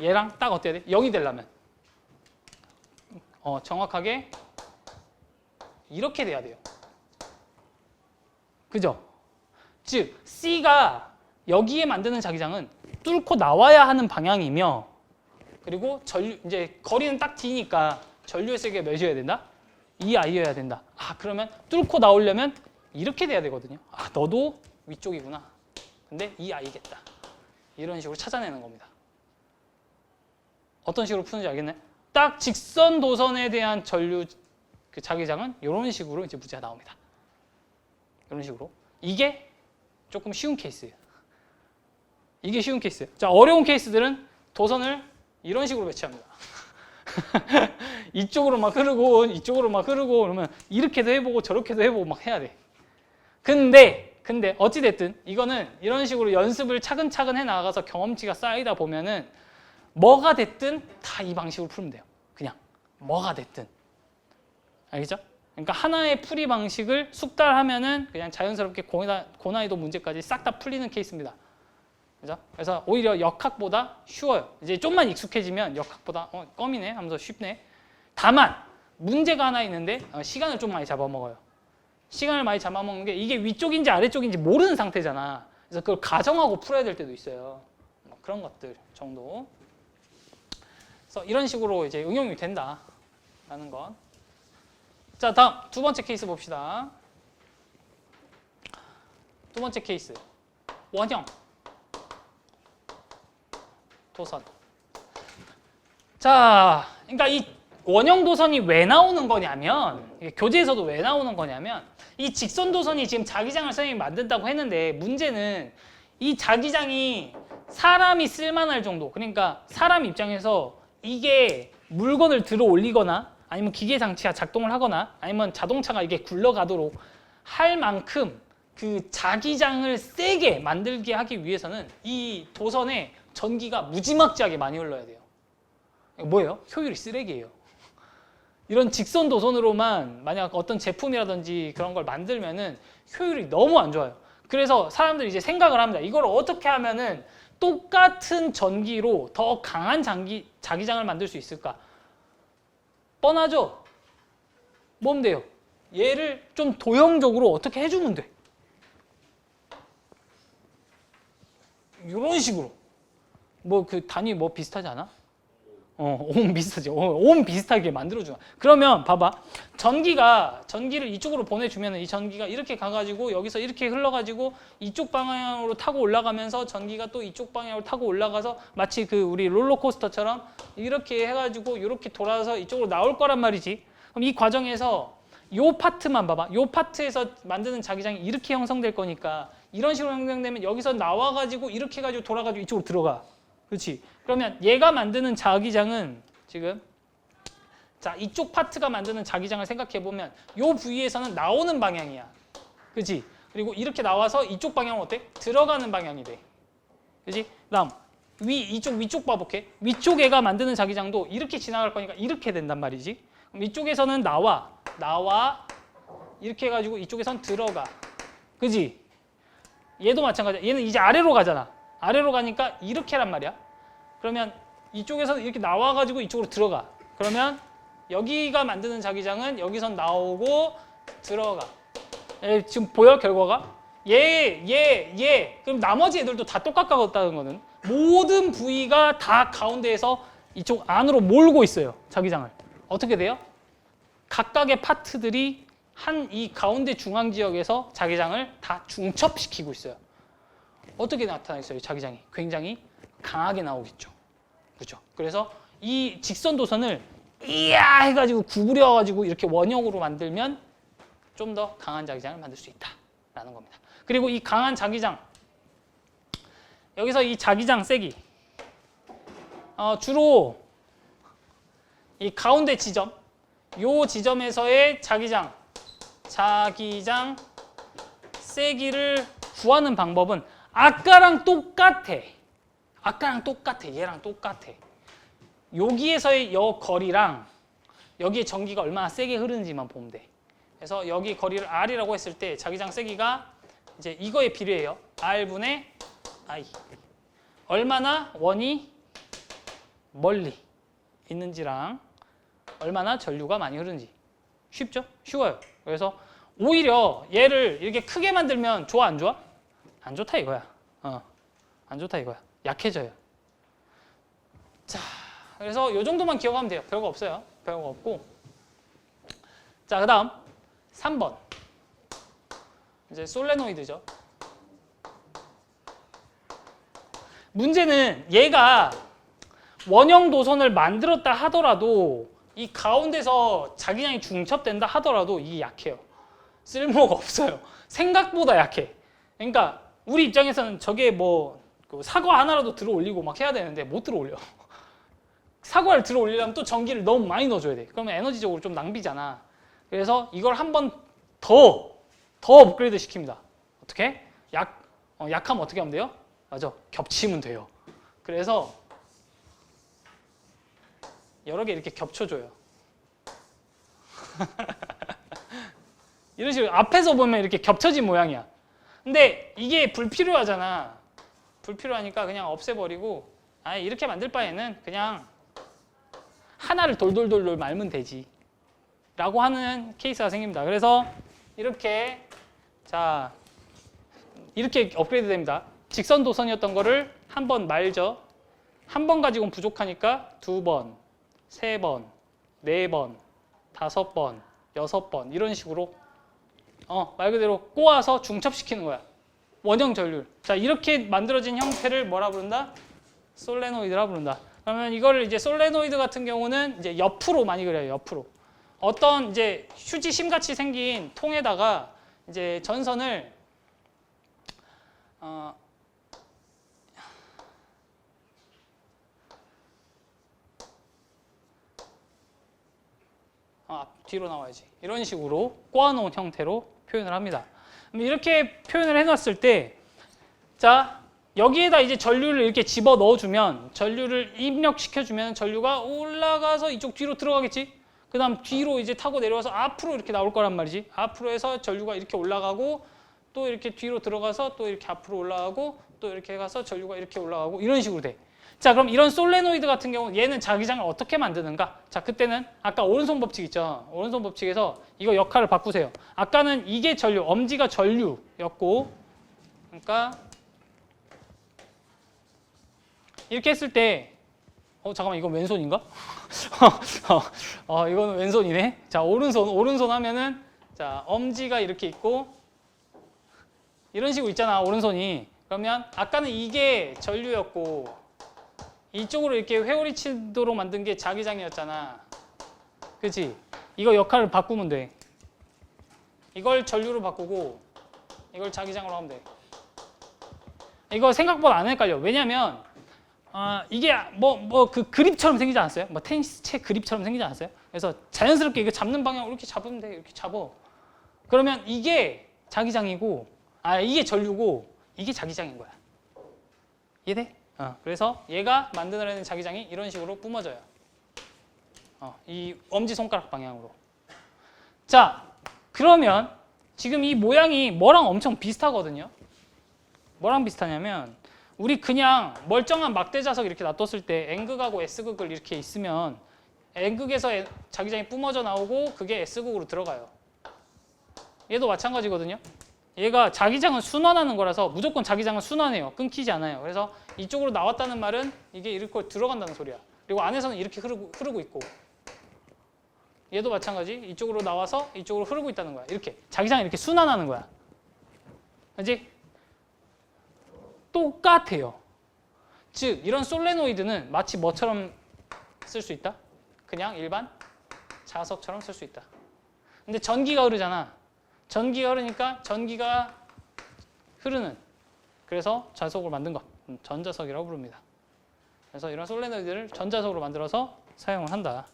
A: 얘랑 딱 어때야 돼? 0이 되려면 정확하게 이렇게 돼야 돼요. 그죠? 즉 C가 여기에 만드는 자기장은 뚫고 나와야 하는 방향이며 그리고 이제 거리는 딱 D니까 전류의 세기가 몇이어야 된다? 2i여야 된다. 그러면 뚫고 나오려면 이렇게 돼야 되거든요. 너도 위쪽이구나. 근데 2i겠다. 이런 식으로 찾아내는 겁니다. 어떤 식으로 푸는지 알겠나요? 딱 직선 도선에 대한 전류 그 자기장은 이런 식으로 이제 문제가 나옵니다. 이런 식으로. 이게 조금 쉬운 케이스예요. 이게 쉬운 케이스예요. 자, 어려운 케이스들은 도선을 이런 식으로 배치합니다. 이쪽으로 막 흐르고 이쪽으로 막 흐르고 그러면 이렇게도 해보고 저렇게도 해보고 막 해야 돼. 근데 어찌됐든 이거는 이런 식으로 연습을 차근차근 해 나가서 경험치가 쌓이다 보면은 뭐가 됐든 다 이 방식으로 풀면 돼요. 그냥 뭐가 됐든. 알겠죠? 그러니까 하나의 풀이 방식을 숙달하면은 그냥 자연스럽게 고난이도 문제까지 싹 다 풀리는 케이스입니다. 그죠? 그래서 오히려 역학보다 쉬워요. 이제 좀만 익숙해지면 역학보다 껌이네 하면서 쉽네. 다만 문제가 하나 있는데 시간을 좀 많이 잡아먹어요. 시간을 많이 잡아먹는 게 이게 위쪽인지 아래쪽인지 모르는 상태잖아. 그래서 그걸 가정하고 풀어야 될 때도 있어요. 그런 것들 정도. 그래서 이런 식으로 이제 응용이 된다라는 것. 자, 다음 두 번째 케이스 봅시다. 두 번째 케이스. 원형 도선. 자, 그러니까 이 원형 도선이 왜 나오는 거냐면 교재에서도 왜 나오는 거냐면 이 직선 도선이 지금 자기장을 선생님이 만든다고 했는데 문제는 이 자기장이 사람이 쓸만할 정도, 그러니까 사람 입장에서 이게 물건을 들어 올리거나 아니면 기계 장치가 작동을 하거나 아니면 자동차가 이게 굴러가도록 할 만큼 그 자기장을 세게 만들게 하기 위해서는 이 도선에 전기가 무지막지하게 많이 흘러야 돼요. 뭐예요? 효율이 쓰레기예요. 이런 직선 도선으로만 만약 어떤 제품이라든지 그런 걸 만들면은 효율이 너무 안 좋아요. 그래서 사람들이 이제 생각을 합니다. 이걸 어떻게 하면은 똑같은 전기로 더 강한 자기장을 만들 수 있을까? 뻔하죠? 뭐면 돼요? 얘를 좀 도형적으로 어떻게 해주면 돼? 이런 식으로. 뭐 그 단위 뭐 비슷하지 않아? 옴 비슷하지. 옴 비슷하게 만들어주나. 그러면 봐봐. 전기를 이쪽으로 보내주면 이 전기가 이렇게 가가지고 여기서 이렇게 흘러가지고 이쪽 방향으로 타고 올라가면서 전기가 또 이쪽 방향으로 타고 올라가서 마치 그 우리 롤러코스터처럼 이렇게 해가지고 이렇게 돌아서 이쪽으로 나올 거란 말이지. 그럼 이 과정에서 요 파트만 봐봐. 요 파트에서 만드는 자기장이 이렇게 형성될 거니까 이런 식으로 형성되면 여기서 나와가지고 이렇게 해가지고 돌아가지고 이쪽으로 들어가. 그렇지? 그러면 얘가 만드는 자기장은 지금 자 이쪽 파트가 만드는 자기장을 생각해 보면 요 부위에서는 나오는 방향이야. 그렇지? 그리고 이렇게 나와서 이쪽 방향은 어때? 들어가는 방향이 돼. 그렇지? 그다음 이쪽 위쪽 봐볼게. 위쪽 애가 만드는 자기장도 이렇게 지나갈 거니까 이렇게 된단 말이지. 그럼 이쪽에서는 나와 이렇게 해가지고 이쪽에선 들어가. 그지? 얘도 마찬가지야. 얘는 이제 아래로 가잖아. 아래로 가니까 이렇게란 말이야. 그러면 이쪽에서는 이렇게 나와가지고 이쪽으로 들어가. 그러면 여기가 만드는 자기장은 여기선 나오고 들어가. 지금 보여 결과가? 얘. 그럼 나머지 애들도 다 똑같다는 거는 모든 부위가 다 가운데에서 이쪽 안으로 몰고 있어요. 자기장을. 어떻게 돼요? 각각의 파트들이 한 이 가운데 중앙 지역에서 자기장을 다 중첩시키고 있어요. 어떻게 나타나겠어요? 자기장이 굉장히 강하게 나오겠죠. 그렇죠? 그래서 이 직선 도선을 이야 해가지고 구부려가지고 이렇게 원형으로 만들면 좀 더 강한 자기장을 만들 수 있다라는 겁니다. 그리고 이 강한 자기장 여기서 이 자기장 세기 주로 이 가운데 지점, 요 지점에서의 자기장 세기를 구하는 방법은 아까랑 똑같아. 얘랑 똑같아. 여기에서의 여 거리랑 여기에 전기가 얼마나 세게 흐르는지만 보면 돼. 그래서 여기 거리를 R이라고 했을 때 자기장 세기가 이제 이거에 비례해요. R분의 I. 얼마나 원이 멀리 있는지랑 얼마나 전류가 많이 흐르는지. 쉽죠? 쉬워요. 그래서 오히려 얘를 이렇게 크게 만들면 좋아, 안 좋아? 안 좋다 이거야. 안 좋다 이거야. 약해져요. 자, 그래서 요 정도만 기억하면 돼요. 별거 없어요. 별거 없고. 자, 그 다음 3번. 이제 솔레노이드죠. 문제는 얘가 원형 도선을 만들었다 하더라도 이 가운데서 자기장이 중첩된다 하더라도 이게 약해요. 쓸모가 없어요. 생각보다 약해. 그러니까 우리 입장에서는 저게 뭐 사과 하나라도 들어 올리고 막 해야 되는데 못 들어 올려. 사과를 들어 올리려면 또 전기를 너무 많이 넣어줘야 돼. 그러면 에너지적으로 좀 낭비잖아. 그래서 이걸 한 번 더 업그레이드 시킵니다. 어떻게? 약하면 어떻게 하면 돼요? 맞아. 겹치면 돼요. 그래서 여러 개 이렇게 겹쳐줘요. 이런 식으로 앞에서 보면 이렇게 겹쳐진 모양이야. 근데 이게 불필요하잖아. 불필요하니까 그냥 없애버리고 이렇게 만들 바에는 그냥 하나를 돌돌돌돌 말면 되지 라고 하는 케이스가 생깁니다. 그래서 이렇게 이렇게 업그레이드 됩니다. 직선 도선이었던 거를 한 번 말죠. 한 번 가지고는 부족하니까 2번, 3번, 4번, 5번, 6번 이런 식으로 말 그대로 꼬아서 중첩시키는 거야. 원형 전류. 자, 이렇게 만들어진 형태를 뭐라 부른다? 솔레노이드라 부른다. 그러면 이거를 이제 솔레노이드 같은 경우는 이제 옆으로 많이 그려요. 옆으로. 어떤 이제 휴지심 같이 생긴 통에다가 이제 전선을 뒤로 나와야지. 이런 식으로 꼬아놓은 형태로 표현을 합니다. 이렇게 표현을 해놨을 때, 자, 여기에다 이제 전류를 이렇게 집어 넣어주면, 전류를 입력시켜주면 전류가 올라가서 이쪽 뒤로 들어가겠지? 그 다음 뒤로 이제 타고 내려와서 앞으로 이렇게 나올 거란 말이지. 앞으로 해서 전류가 이렇게 올라가고, 또 이렇게 뒤로 들어가서 또 이렇게 앞으로 올라가고, 또 이렇게 가서 전류가 이렇게 올라가고, 이런 식으로 돼. 자, 그럼 이런 솔레노이드 같은 경우 얘는 자기장을 어떻게 만드는가? 자, 그때는 아까 오른손 법칙 있죠? 오른손 법칙에서 이거 역할을 바꾸세요. 아까는 이게 전류, 엄지가 전류였고, 그러니까 이렇게 했을 때 잠깐만, 이건 왼손인가? 이거는 왼손이네. 자, 오른손 하면은 자, 엄지가 이렇게 있고 이런 식으로 있잖아, 오른손이. 그러면 아까는 이게 전류였고 이쪽으로 이렇게 회오리 치도록 만든 게 자기장이었잖아. 그치? 이거 역할을 바꾸면 돼. 이걸 전류로 바꾸고 이걸 자기장으로 하면 돼. 이거 생각보다 안 헷갈려. 왜냐면 이게 그 그립처럼 생기지 않았어요? 뭐 테니스채 그립처럼 생기지 않았어요? 그래서 자연스럽게 이거 잡는 방향으로 이렇게 잡으면 돼. 이렇게 잡아. 그러면 이게 자기장이고 이게 전류고 이게 자기장인 거야. 이해돼? 그래서 얘가 만들어내는 자기장이 이런 식으로 뿜어져요. 이 엄지손가락 방향으로. 자, 그러면 지금 이 모양이 뭐랑 엄청 비슷하거든요. 뭐랑 비슷하냐면 우리 그냥 멀쩡한 막대 자석 이렇게 놔뒀을 때 N극하고 S극을 이렇게 있으면 N극에서 자기장이 뿜어져 나오고 그게 S극으로 들어가요. 얘도 마찬가지거든요. 얘가 자기장은 순환하는 거라서 무조건 자기장은 순환해요. 끊기지 않아요. 그래서 이쪽으로 나왔다는 말은 이게 이렇게 들어간다는 소리야. 그리고 안에서는 이렇게 흐르고 있고 얘도 마찬가지. 이쪽으로 나와서 이쪽으로 흐르고 있다는 거야. 이렇게 자기장이 이렇게 순환하는 거야. 그렇지? 똑같아요. 즉 이런 솔레노이드는 마치 뭐처럼 쓸 수 있다? 그냥 일반 자석처럼 쓸 수 있다. 근데 전기가 흐르잖아. 전기가 흐르니까 전기가 흐르는, 그래서 자석을 만든 것. 전자석이라고 부릅니다. 그래서 이런 솔레노이드를 전자석으로 만들어서 사용을 한다.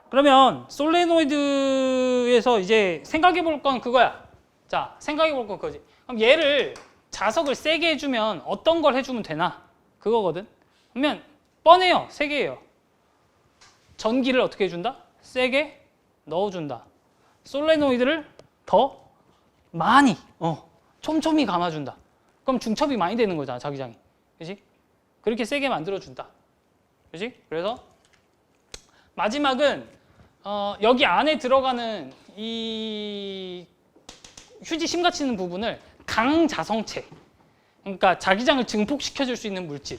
A: 그러면 솔레노이드에서 이제 생각해 볼 건 그거야. 자, 생각해 볼 건 그거지. 그럼 얘를 자석을 세게 해주면 어떤 걸 해주면 되나? 그거거든. 그러면 뻔해요. 세 개예요. 전기를 어떻게 해준다? 세게 넣어준다. 솔레노이드를 더 많이 촘촘히 감아준다. 그럼 중첩이 많이 되는 거잖아, 자기장이. 그지? 그렇게 세게 만들어준다. 그지? 그래서 마지막은 여기 안에 들어가는 이 휴지 심가치는 부분을 강자성체, 그러니까 자기장을 증폭시켜줄 수 있는 물질,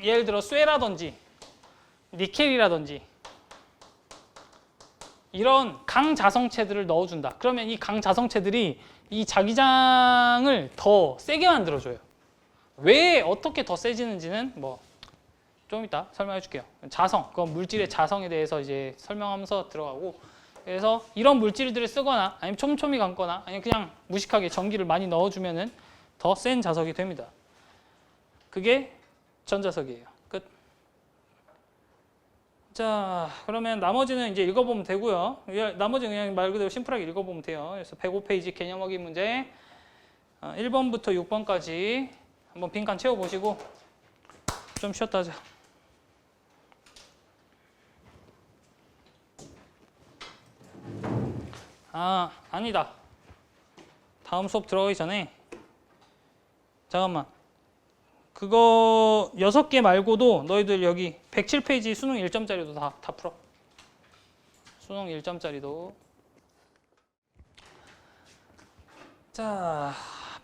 A: 예를 들어 쇠라든지 니켈이라든지 이런 강자성체들을 넣어준다. 그러면 이 강자성체들이 이 자기장을 더 세게 만들어줘요. 왜 어떻게 더 세지는지는 뭐 좀 이따 설명해 줄게요. 자성, 그건 물질의 자성에 대해서 이제 설명하면서 들어가고, 그래서 이런 물질들을 쓰거나 아니면 촘촘히 감거나 아니면 그냥 무식하게 전기를 많이 넣어주면은 더 센 자석이 됩니다. 그게 전자석이에요. 끝. 자, 그러면 나머지는 이제 읽어보면 되고요. 나머지는 그냥 말 그대로 심플하게 읽어보면 돼요. 그래서 105페이지 개념 확인 문제 1번부터 6번까지 한번 빈칸 채워보시고 좀 쉬었다 하자. 아니다. 다음 수업 들어가기 전에 잠깐만. 그거 6개 말고도 너희들 여기 107페이지 수능 1점짜리도 다 풀어. 수능 1점짜리도. 자,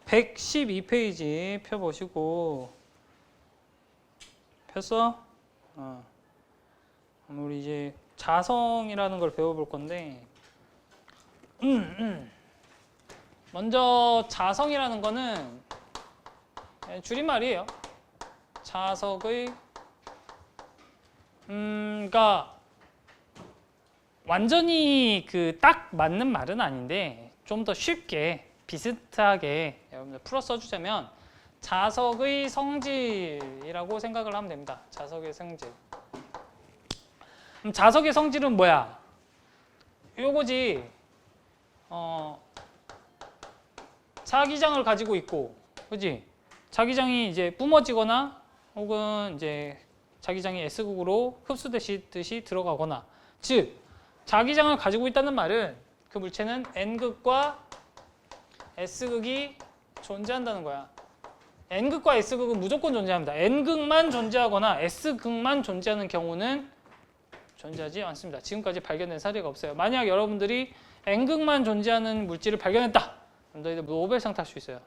A: 112페이지 펴보시고. 폈어? 우리 이제 자성이라는 걸 배워볼 건데, 먼저 자성이라는 거는 줄임말이에요. 자석의 그러니까 완전히 그 딱 맞는 말은 아닌데 좀 더 쉽게 비슷하게 여러분들 풀어 써주자면 자석의 성질이라고 생각을 하면 됩니다. 자석의 성질. 그럼 자석의 성질은 뭐야? 요거지. 자기장을 가지고 있고, 그지? 자기장이 이제 뿜어지거나 혹은 이제 자기장이 S극으로 흡수되듯이 들어가거나, 즉 자기장을 가지고 있다는 말은 그 물체는 N극과 S극이 존재한다는 거야. N극과 S극은 무조건 존재합니다. N극만 존재하거나 S극만 존재하는 경우는 존재하지 않습니다. 지금까지 발견된 사례가 없어요. 만약 여러분들이 N극만 존재하는 물질을 발견했다. 그럼 너희들 노벨상 탈 수 있어요.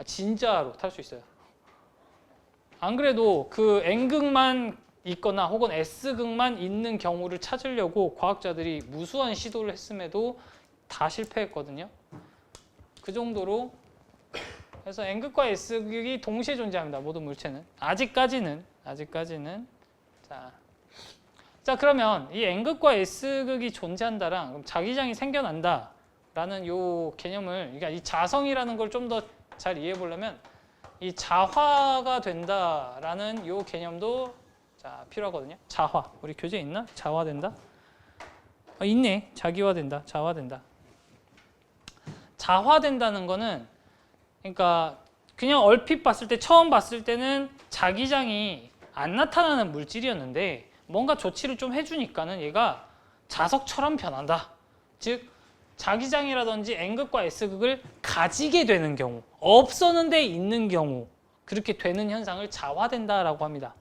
A: 진짜로 탈 수 있어요. 안 그래도 그 N극만 있거나 혹은 S극만 있는 경우를 찾으려고 과학자들이 무수한 시도를 했음에도 다 실패했거든요. 그 정도로 그래서 N극과 S극이 동시에 존재합니다. 모든 물체는. 아직까지는. 자, 그러면 이 N극과 S극이 존재한다랑 그럼 자기장이 생겨난다라는 요 개념을, 그러니까 이 자성이라는 걸 좀 더 잘 이해해 보려면 이 자화가 된다라는 요 개념도 자 필요하거든요. 자화. 우리 교재 있나? 자화된다? 있네. 자기화된다. 자화된다. 자화된다는 거는 그러니까 그냥 얼핏 봤을 때 처음 봤을 때는 자기장이 안 나타나는 물질이었는데 뭔가 조치를 좀 해주니까는 얘가 자석처럼 변한다. 즉 자기장이라든지 N극과 S극을 가지게 되는 경우, 없었는데 있는 경우 그렇게 되는 현상을 자화된다라고 합니다.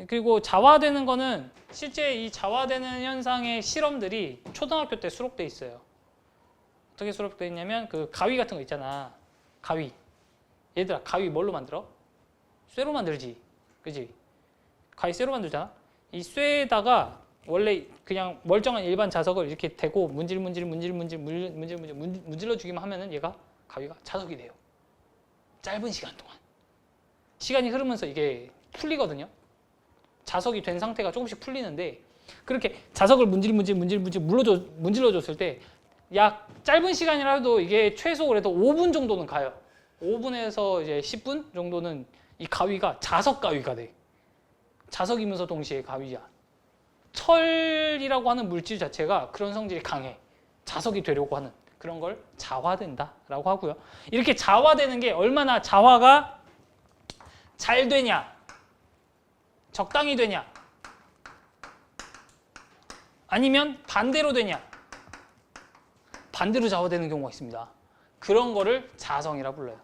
A: 그리고 자화되는 거는 실제 이 자화되는 현상의 실험들이 초등학교 때 수록돼 있어요. 어떻게 수록돼 있냐면 그 가위 같은 거 있잖아. 가위. 얘들아 가위 뭘로 만들어? 쇠로 만들지. 그지? 가위 쇠로 만들잖아. 이 쇠에다가 원래 그냥 멀쩡한 일반 자석을 이렇게 대고 문질러 주기만 하면은 얘가 가위가 자석이 돼요. 짧은 시간 동안. 시간이 흐르면서 이게 풀리거든요. 자석이 된 상태가 조금씩 풀리는데 그렇게 자석을 문질러 줬을 때 약 짧은 시간이라도 이게 최소 그래도 5분 정도는 가요. 5분에서 이제 10분 정도는 이 가위가 자석 가위가 돼. 자석이면서 동시에 가위야. 철이라고 하는 물질 자체가 그런 성질이 강해. 자석이 되려고 하는 그런 걸 자화된다라고 하고요. 이렇게 자화되는 게 얼마나 자화가 잘 되냐, 적당히 되냐, 아니면 반대로 되냐, 반대로 자화되는 경우가 있습니다. 그런 거를 자성이라 불러요.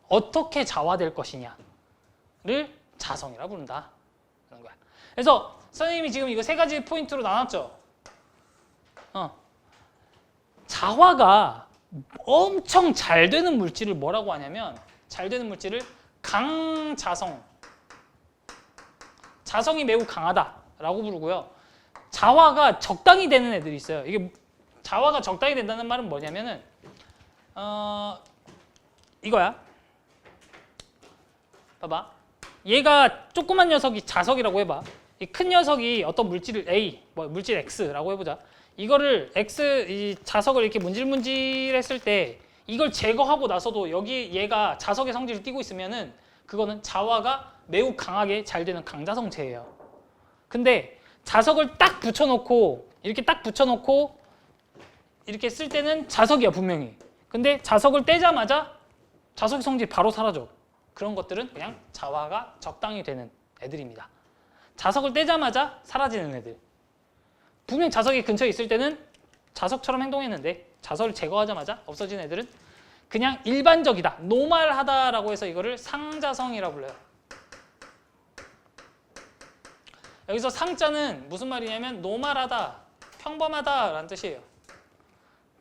A: 어떻게 자화될 것이냐를 자성이라 부른다. 그런 거야. 그래서 선생님이 지금 이거 세 가지 포인트로 나눴죠. 자화가 엄청 잘 되는 물질을 뭐라고 하냐면, 잘 되는 물질을 강자성, 자성이 매우 강하다라고 부르고요. 자화가 적당히 되는 애들이 있어요. 이게 자화가 적당히 된다는 말은 뭐냐면은 이거야. 봐봐. 얘가 조그만 녀석이 자석이라고 해봐. 이 큰 녀석이 어떤 물질을 A, 물질 X라고 해보자. 이거를 이 자석을 이렇게 문질문질했을 때 이걸 제거하고 나서도 여기 얘가 자석의 성질을 띠고 있으면은 그거는 자화가 매우 강하게 잘 되는 강자성체예요. 근데 자석을 딱 붙여놓고 이렇게 쓸 때는 자석이야 분명히. 근데 자석을 떼자마자 자석의 성질이 바로 사라져. 그런 것들은 그냥 자화가 적당히 되는 애들입니다. 자석을 떼자마자 사라지는 애들. 분명 자석이 근처에 있을 때는 자석처럼 행동했는데 자석을 제거하자마자 없어진 애들은 그냥 일반적이다, 노멀하다라고 해서 이거를 상자성이라고 불러요. 여기서 상자는 무슨 말이냐면 노멀하다, 평범하다라는 뜻이에요.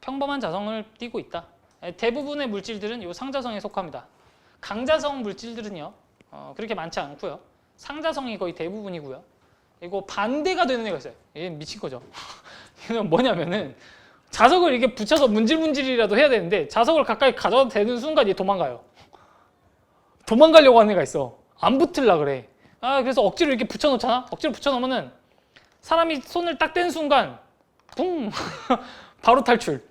A: 평범한 자성을 띠고 있다. 대부분의 물질들은 이 상자성에 속합니다. 강자성 물질들은요 그렇게 많지 않고요. 상자성이 거의 대부분이고요. 이거 반대가 되는 애가 있어요. 얘 미친 거죠. 이건 뭐냐면은 자석을 이렇게 붙여서 문질문질이라도 해야 되는데 자석을 가까이 가져다 대는 순간 얘 도망가요. 도망가려고 하는 애가 있어. 안 붙으려 그래. 그래서 억지로 이렇게 붙여놓잖아. 억지로 붙여놓으면은 사람이 손을 딱 뗀 순간 붕 바로 탈출.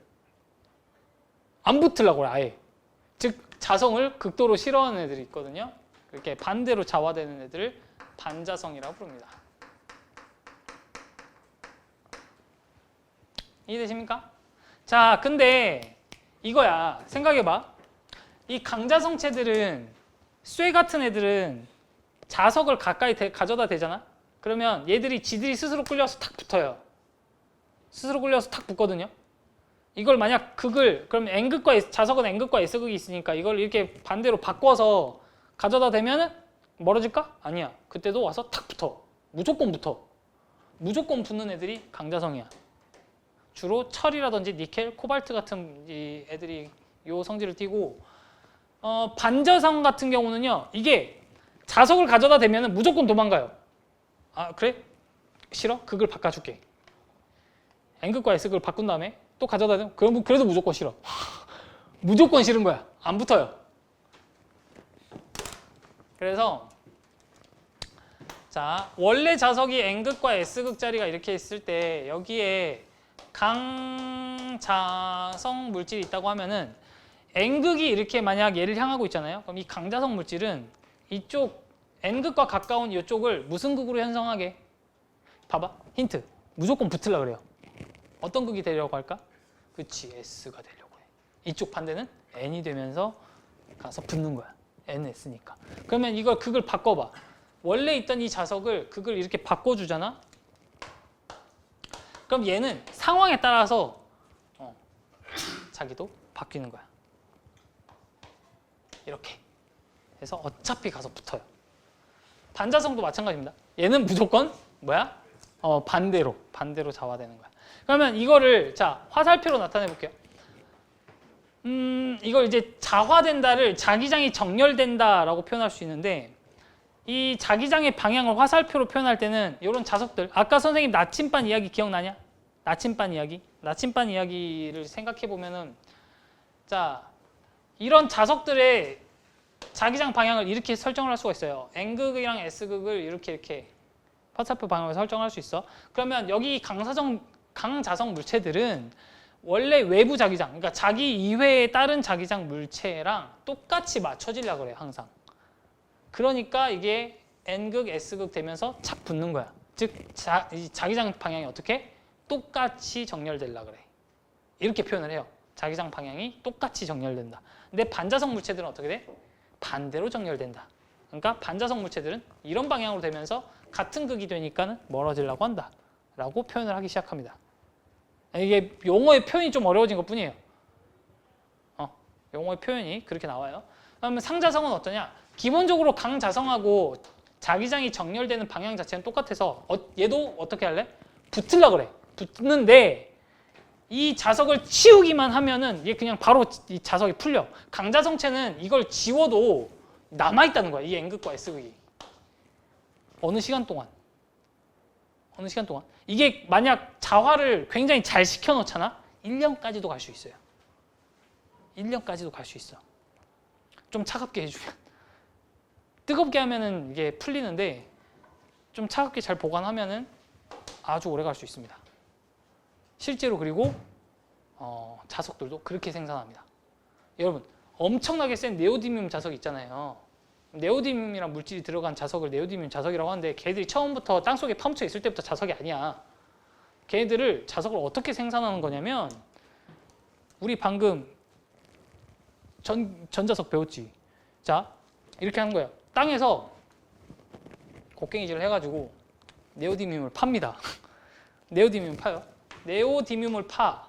A: 안 붙으려고 그래 아예. 즉 자성을 극도로 싫어하는 애들이 있거든요. 그렇게 반대로 자화되는 애들을 반자성이라고 부릅니다. 이해되십니까? 자, 근데 이거야. 생각해봐. 이 강자성체들은, 쇠 같은 애들은 자석을 가까이 가져다 대잖아? 그러면 얘들이 지들이 스스로 끌려서 탁 붙어요. 스스로 끌려서 탁 붙거든요. 이걸 만약 그럼 자석은 N극과 S극이 있으니까 이걸 이렇게 반대로 바꿔서 가져다 대면은 멀어질까? 아니야. 그때도 와서 탁 붙어. 무조건 붙어. 무조건 붙는 애들이 강자성이야. 주로 철이라든지 니켈, 코발트 같은 이 애들이 요 성질을 띠고, 반자성 같은 경우는요, 이게 자석을 가져다 대면은 무조건 도망가요. 아, 그래? 싫어? 극을 바꿔줄게. N극과 S극을 바꾼 다음에 또 가져다 대면 그래도 무조건 싫어. 무조건 싫은 거야. 안 붙어요. 그래서 자, 원래 자석이 N극과 S극짜리가 이렇게 있을 때 여기에 강자성 물질이 있다고 하면은 N극이 이렇게 만약 얘를 향하고 있잖아요. 그럼 이 강자성 물질은 이쪽 N극과 가까운 이쪽을 무슨 극으로 형성하게? 봐봐. 힌트. 무조건 붙으려고 그래요. 어떤 극이 되려고 할까? 그치, S가 되려고 해. 이쪽 반대는 N이 되면서 가서 붙는 거야. NS니까. 그러면 이걸 극을 바꿔봐. 원래 있던 이 자석을 극을 이렇게 바꿔주잖아. 그럼 얘는 상황에 따라서 자기도 바뀌는 거야. 이렇게 해서 어차피 가서 붙어요. 반자성도 마찬가지입니다. 얘는 무조건 뭐야? 반대로 자화되는 거야. 그러면 이거를 자 화살표로 나타내 볼게요. 이걸 이제 자화된다를 자기장이 정렬된다라고 표현할 수 있는데, 이 자기장의 방향을 화살표로 표현할 때는 이런 자석들, 아까 선생님 나침반 이야기 기억나냐? 나침반 이야기를 생각해 보면은, 자 이런 자석들의 자기장 방향을 이렇게 설정을 할 수가 있어요. N극이랑 S극을 이렇게 화살표 방향을 설정할 수 있어. 그러면 여기 강자성 물체들은 원래 외부 자기장, 그러니까 자기 이외의 다른 자기장 물체랑 똑같이 맞춰지려고 그래요, 항상. 그러니까 이게 N극, S극 되면서 착 붙는 거야. 즉, 이 자기장 방향이 어떻게? 똑같이 정렬되려고 그래. 이렇게 표현을 해요. 자기장 방향이 똑같이 정렬된다. 근데 반자성 물체들은 어떻게 돼? 반대로 정렬된다. 그러니까 반자성 물체들은 이런 방향으로 되면서 같은 극이 되니까는 멀어지려고 한다. 라고 표현을 하기 시작합니다. 이게 용어의 표현이 좀 어려워진 것 뿐이에요. 용어의 표현이 그렇게 나와요. 그러면 상자성은 어떠냐? 기본적으로 강자성하고 자기장이 정렬되는 방향 자체는 똑같아서 얘도 어떻게 할래? 붙으려고 그래. 붙는데 이 자석을 치우기만 하면은 얘 그냥 바로 이 자석이 풀려. 강자성체는 이걸 지워도 남아있다는 거야. 이 N극과 S극이. 어느 시간 동안. 이게 만약 자화를 굉장히 잘 식혀놓잖아? 1년까지도 갈 수 있어요. 1년까지도 갈 수 있어. 좀 차갑게 해주면. 뜨겁게 하면은 이게 풀리는데 좀 차갑게 잘 보관하면은 아주 오래 갈 수 있습니다. 실제로 그리고 자석들도 그렇게 생산합니다. 여러분 엄청나게 센 네오디뮴 자석 있잖아요. 네오디뮴이란 물질이 들어간 자석을 네오디뮴 자석이라고 하는데 걔들이 처음부터 땅속에 파묻혀 있을 때부터 자석이 아니야. 걔들을 자석을 어떻게 생산하는 거냐면 우리 방금 전자석 배웠지. 자 이렇게 하는 거예요. 땅에서 곡괭이질을 해가지고 네오디뮴을 팝니다. 네오디뮴 파요. 네오디뮴을 파.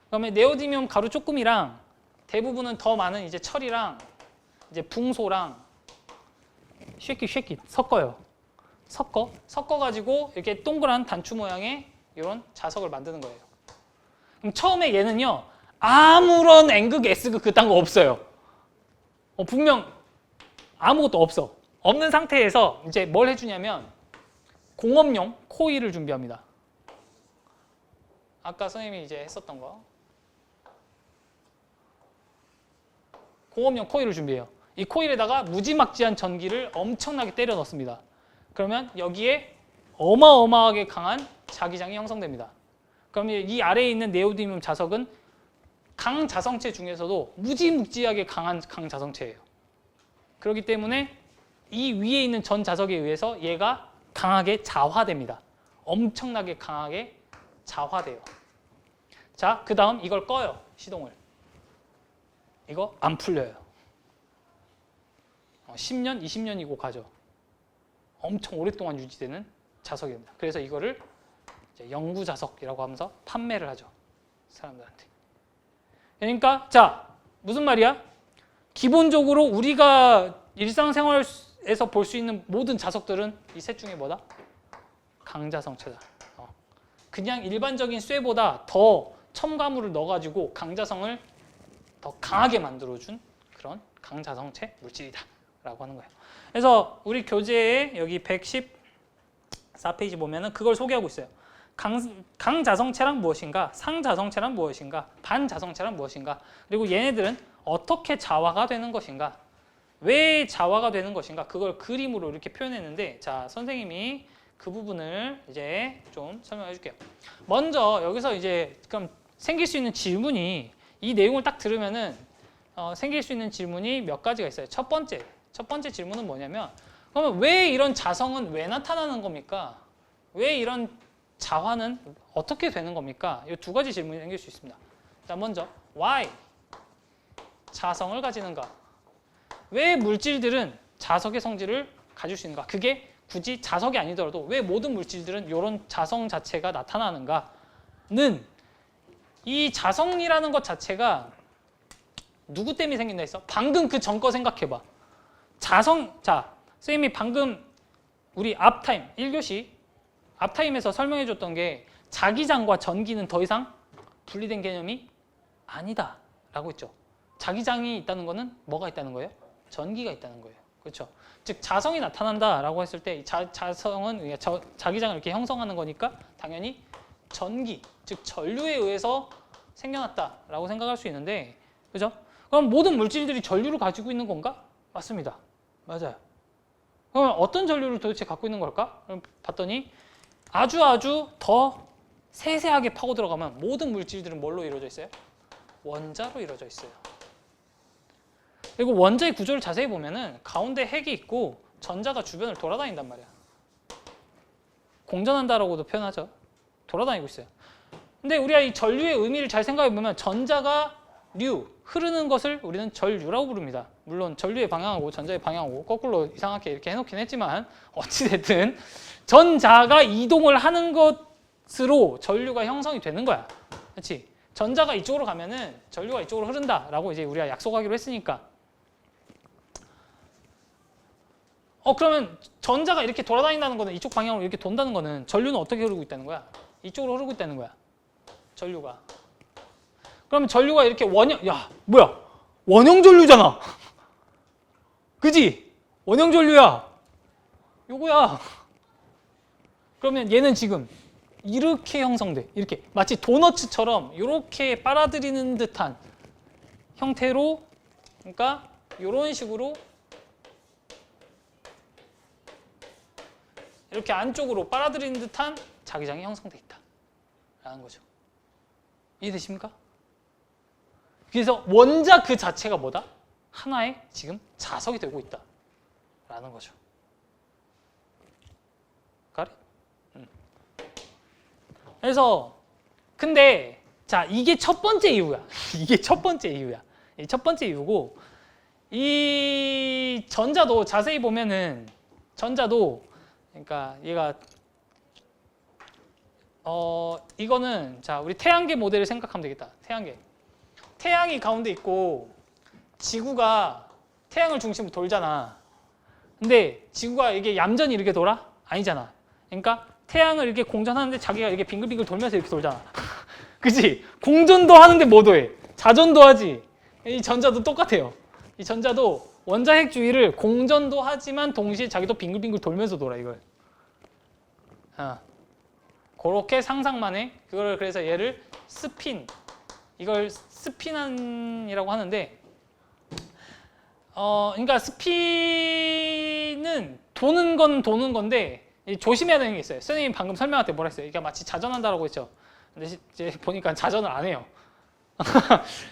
A: 그다음에 네오디뮴 가루 조금이랑 대부분은 더 많은 이제 철이랑 이제 붕소랑 쉐킷 섞어요. 섞어가지고 이렇게 동그란 단추 모양의 이런 자석을 만드는 거예요. 그럼 처음에 얘는요 아무런 N극, S극 그딴 거 없어요. 분명 아무것도 없어. 없는 상태에서 이제 뭘 해주냐면 공업용 코일을 준비합니다. 아까 선생님이 이제 했었던 거. 공업용 코일을 준비해요. 이 코일에다가 무지막지한 전기를 엄청나게 때려 넣습니다. 그러면 여기에 어마어마하게 강한 자기장이 형성됩니다. 그럼 이 아래에 있는 네오디뮴 자석은 강자성체 중에서도 무지묵지하게 강한 강자성체예요. 그렇기 때문에 이 위에 있는 전 자석에 의해서 얘가 강하게 자화됩니다. 엄청나게 강하게 자화돼요. 자, 그 다음 이걸 꺼요. 시동을. 이거 안 풀려요. 10년, 20년이고 가죠. 엄청 오랫동안 유지되는 자석입니다. 그래서 이거를 이제 영구 자석이라고 하면서 판매를 하죠. 사람들한테. 그러니까 자, 무슨 말이야? 기본적으로 우리가 일상생활에서 볼 수 있는 모든 자석들은 이 셋 중에 뭐다? 강자성체다. 그냥 일반적인 쇠보다 더 첨가물을 넣어가지고 강자성을 더 강하게 만들어준 그런 강자성체 물질이다 라고 하는 거예요. 그래서 우리 교재에 여기 114페이지 보면은 그걸 소개하고 있어요. 강자성체란 무엇인가, 상자성체란 무엇인가, 반자성체란 무엇인가, 그리고 얘네들은 어떻게 자화가 되는 것인가, 왜 자화가 되는 것인가, 그걸 그림으로 이렇게 표현했는데, 자, 선생님이 그 부분을 이제 좀 설명해 줄게요. 먼저 여기서 이제 그럼 생길 수 있는 질문이, 이 내용을 딱 들으면은 생길 수 있는 질문이 몇 가지가 있어요. 첫 번째 질문은 뭐냐면, 그러면 왜 이런 자성은 왜 나타나는 겁니까? 왜 이런 자화는 어떻게 되는 겁니까? 이 두 가지 질문이 생길 수 있습니다. 자, 먼저 why 자성을 가지는가? 왜 물질들은 자석의 성질을 가질 수 있는가? 그게 굳이 자석이 아니더라도 왜 모든 물질들은 이런 자성 자체가 나타나는가는, 이 자성이라는 것 자체가 누구 때문에 생긴다 했어? 방금 그 전 거 생각해봐. 자, 선생님이 방금 우리 앞타임 1교시 앞타임에서 설명해줬던 게 자기장과 전기는 더 이상 분리된 개념이 아니다 라고 했죠. 자기장이 있다는 거는 뭐가 있다는 거예요? 전기가 있다는 거예요. 그렇죠? 즉 자성이 나타난다 라고 했을 때 자성은 자기장을 이렇게 형성하는 거니까 당연히 전기, 즉 전류에 의해서 생겨났다 라고 생각할 수 있는데, 그죠? 그럼 모든 물질들이 전류를 가지고 있는 건가? 맞습니다. 맞아요. 그러면 어떤 전류를 도대체 갖고 있는 걸까? 그럼 봤더니 아주 더 세세하게 파고 들어가면 모든 물질들은 뭘로 이루어져 있어요? 원자로 이루어져 있어요. 그리고 원자의 구조를 자세히 보면은 가운데 핵이 있고 전자가 주변을 돌아다닌단 말이야. 공전한다라고도 표현하죠. 돌아다니고 있어요. 근데 우리가 이 전류의 의미를 잘 생각해 보면 전자가 류, 흐르는 것을 우리는 전류라고 부릅니다. 물론 전류의 방향하고 전자의 방향하고 거꾸로 이상하게 이렇게 해놓긴 했지만 어찌됐든 전자가 이동을 하는 것으로 전류가 형성이 되는 거야. 그렇지? 전자가 이쪽으로 가면은 전류가 이쪽으로 흐른다라고 이제 우리가 약속하기로 했으니까. 그러면 전자가 이렇게 돌아다닌다는 거는 이쪽 방향으로 이렇게 돈다는 거는 전류는 어떻게 흐르고 있다는 거야? 이쪽으로 흐르고 있다는 거야. 전류가. 그러면 전류가 이렇게 원형 전류잖아. 그지? 원형 전류야. 요거야. 그러면 얘는 지금 이렇게 형성돼. 이렇게 마치 도너츠처럼 이렇게 빨아들이는 듯한 형태로, 그러니까 이런 식으로 이렇게 안쪽으로 빨아들이는 듯한 자기장이 형성돼 있다라는 거죠. 이해되십니까? 그래서 원자 그 자체가 뭐다? 하나의 지금 자석이 되고 있다라는 거죠. 가리? 그래서 근데 자, 이게 첫 번째 이유야. 이게 첫 번째 이유야. 이 첫 번째 이유고, 이 전자도 자세히 보면은 전자도, 그러니까 얘가 이거는 자, 우리 태양계 모델을 생각하면 되겠다. 태양계. 태양이 가운데 있고 지구가 태양을 중심으로 돌잖아. 근데 지구가 이게 얌전히 이렇게 돌아? 아니잖아. 그러니까 태양을 이렇게 공전하는데 자기가 이렇게 빙글빙글 돌면서 이렇게 돌잖아. 그치? 공전도 하는데 뭐도 해? 자전도 하지. 이 전자도 똑같아요. 이 전자도 원자핵 주위를 공전도 하지만 동시에 자기도 빙글빙글 돌면서 돌아, 이걸. 그렇게 상상만 해. 그걸 그래서 얘를 스핀, 이걸 스피난이라고 하는데, 그러니까 스핀은 도는 건 도는 건데 조심해야 되는 게 있어요. 선생님이 방금 설명할 때 뭐라 했어요? 그러니까 마치 자전한다라고 했죠. 근데 이제 보니까 자전을 안 해요.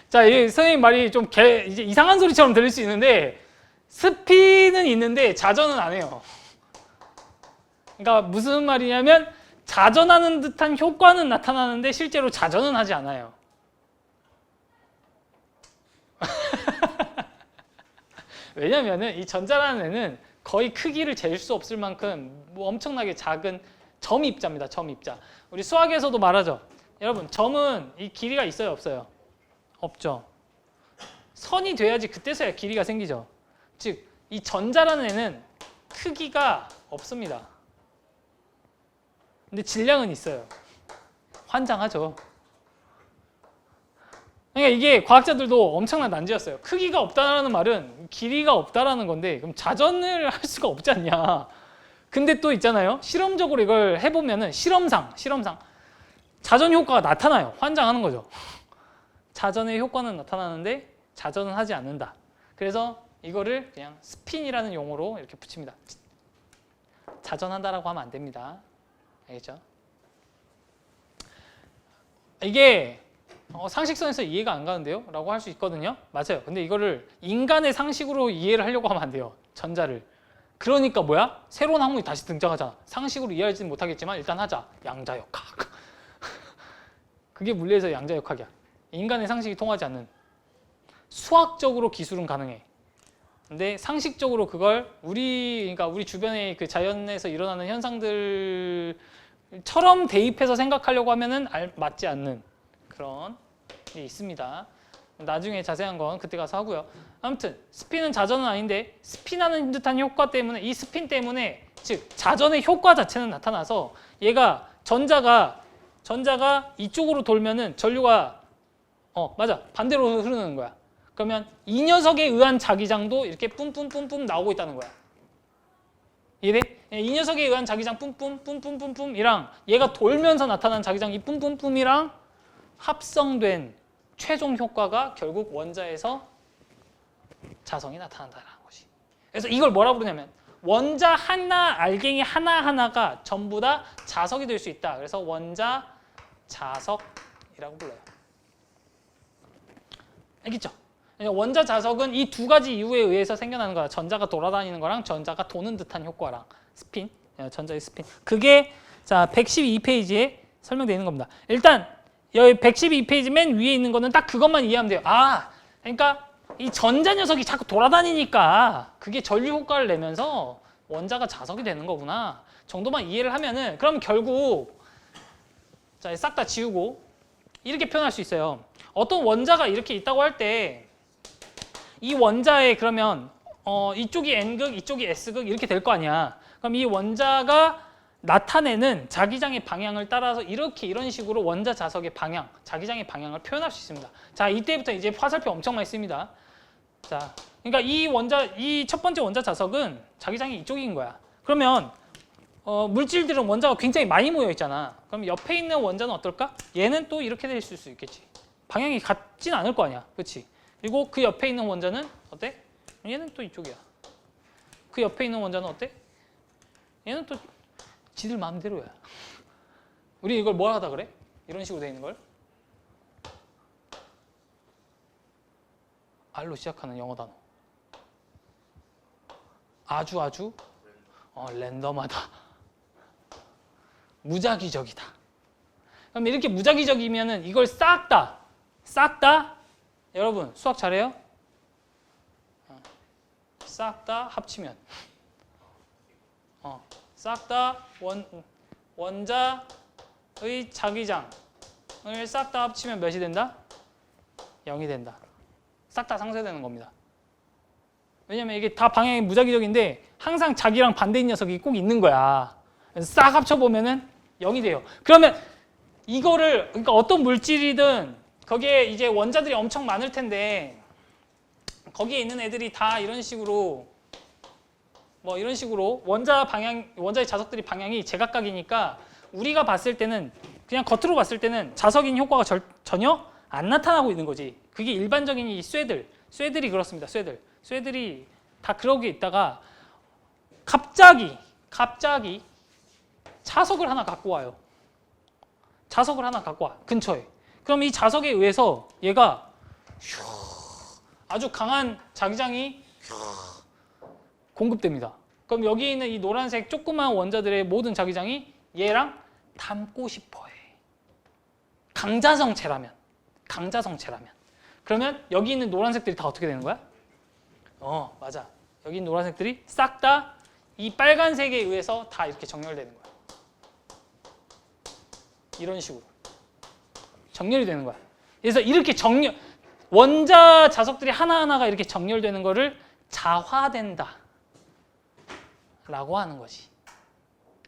A: 자, 이 선생님 말이 좀 이제 이상한 소리처럼 들릴 수 있는데, 스핀은 있는데 자전은 안 해요. 그러니까 무슨 말이냐면 자전하는 듯한 효과는 나타나는데 실제로 자전은 하지 않아요. 왜냐면은 이 전자라는 애는 거의 크기를 잴 수 없을 만큼 엄청나게 작은 점 입자입니다. 점 입자. 우리 수학에서도 말하죠. 여러분, 점은 이 길이가 있어요, 없어요? 없죠. 선이 돼야지 그때서야 길이가 생기죠. 즉, 이 전자라는 애는 크기가 없습니다. 근데 질량은 있어요. 환장하죠. 그러니까 이게 과학자들도 엄청난 난제였어요. 크기가 없다라는 말은 길이가 없다라는 건데, 그럼 자전을 할 수가 없지 않냐. 근데 또 있잖아요. 실험적으로 이걸 해보면은 실험상 자전 효과가 나타나요. 환장하는 거죠. 자전의 효과는 나타나는데 자전은 하지 않는다. 그래서 이거를 그냥 스핀이라는 용어로 이렇게 붙입니다. 자전한다라고 하면 안 됩니다. 알겠죠? 이게 상식선에서 이해가 안 가는데요? 라고 할 수 있거든요. 맞아요. 근데 이거를 인간의 상식으로 이해를 하려고 하면 안 돼요. 전자를. 그러니까 뭐야? 새로운 학문이 다시 등장하잖아. 상식으로 이해하지는 못하겠지만 일단 하자. 양자역학. 그게 물리에서 양자역학이야. 인간의 상식이 통하지 않는. 수학적으로 기술은 가능해. 근데 상식적으로 그걸 그러니까 우리 주변의 그 자연에서 일어나는 현상들처럼 대입해서 생각하려고 하면은 맞지 않는 그런 게 있습니다. 나중에 자세한 건 그때 가서 하고요. 아무튼 스핀은 자전은 아닌데 스핀하는 듯한 효과 때문에, 이 스핀 때문에, 즉 자전의 효과 자체는 나타나서 얘가 전자가 이쪽으로 돌면은 전류가 맞아, 반대로 흐르는 거야. 그러면 이 녀석에 의한 자기장도 이렇게 뿜뿜뿜뿜 나오고 있다는 거야. 이해돼? 이 녀석에 의한 자기장 뿜뿜뿜뿜뿜뿜이랑 얘가 돌면서 나타난 자기장 이 뿜뿜뿜이랑 합성된 최종 효과가 결국 원자에서 자성이 나타난다는 거지. 그래서 이걸 뭐라 부르냐면 원자 하나, 알갱이 하나하나가 전부 다 자석이 될 수 있다. 그래서 원자 자석이라고 불러요. 알겠죠? 원자 자석은 이 두 가지 이유에 의해서 생겨나는 거야. 전자가 돌아다니는 거랑 전자가 도는 듯한 효과랑 스핀, 전자의 스핀. 그게 자 112페이지에 설명되어 있는 겁니다. 일단 여기 112페이지 맨 위에 있는 거는 딱 그것만 이해하면 돼요. 아, 그러니까 이 전자 녀석이 자꾸 돌아다니니까 그게 전류 효과를 내면서 원자가 자석이 되는 거구나 정도만 이해를 하면은 그럼 결국 자 싹 다 지우고 이렇게 표현할 수 있어요. 어떤 원자가 이렇게 있다고 할 때 이 원자에 그러면 이쪽이 N극, 이쪽이 S극 이렇게 될 거 아니야. 그럼 이 원자가 나타내는 자기장의 방향을 따라서 이렇게 이런 식으로 원자 자석의 방향, 자기장의 방향을 표현할 수 있습니다. 자, 이때부터 이제 화살표 엄청 많이 씁니다. 자, 그러니까 이 첫 번째 원자 자석은 자기장이 이쪽인 거야. 그러면 물질들은 원자가 굉장히 많이 모여 있잖아. 그럼 옆에 있는 원자는 어떨까? 얘는 또 이렇게 될 수 있겠지. 방향이 같진 않을 거 아니야, 그렇지? 그리고 그 옆에 있는 원자는 어때? 얘는 또 이쪽이야. 그 옆에 있는 원자는 어때? 얘는 또 지들 마음대로야. 우리 이걸 뭘 하다 그래? 이런 식으로 돼 있는 걸? R로 시작하는 영어 단어. 아주 랜덤하다. 무작위적이다. 그럼 이렇게 무작위적이면은 이걸 싹 다 여러분 수학 잘해요? 싹 다 합치면 싹 다 원자의 자기장을 싹 다 합치면 몇이 된다? 0이 된다. 싹 다 상쇄되는 겁니다. 왜냐면 이게 다 방향이 무작위적인데 항상 자기랑 반대인 녀석이 꼭 있는 거야. 그래서 싹 합쳐보면은 0이 돼요. 그러면 이거를 그러니까 어떤 물질이든 거기에 이제 원자들이 엄청 많을 텐데 거기에 있는 애들이 다 이런 식으로 뭐 이런 식으로 원자의 자석들이 방향이 제각각이니까 우리가 봤을 때는 그냥 겉으로 봤을 때는 자석인 효과가 전혀 안 나타나고 있는 거지. 그게 일반적인 이 쇠들이 그렇습니다. 쇠들이 다 그러고 있다가 갑자기 자석을 하나 갖고 와요. 자석을 하나 갖고 와 근처에. 그럼 이 자석에 의해서 얘가 아주 강한 자기장이 공급됩니다. 그럼 여기 있는 이 노란색 조그만 원자들의 모든 자기장이 얘랑 닮고 싶어해. 강자성체라면. 그러면 여기 있는 노란색들이 다 어떻게 되는 거야? 맞아. 여기 있는 노란색들이 싹 다 이 빨간색에 의해서 다 이렇게 정렬되는 거야. 이런 식으로. 정렬이 되는 거야. 그래서 이렇게 원자 자석들이 하나하나가 이렇게 정렬되는 거를 자화된다 라고 하는 거지.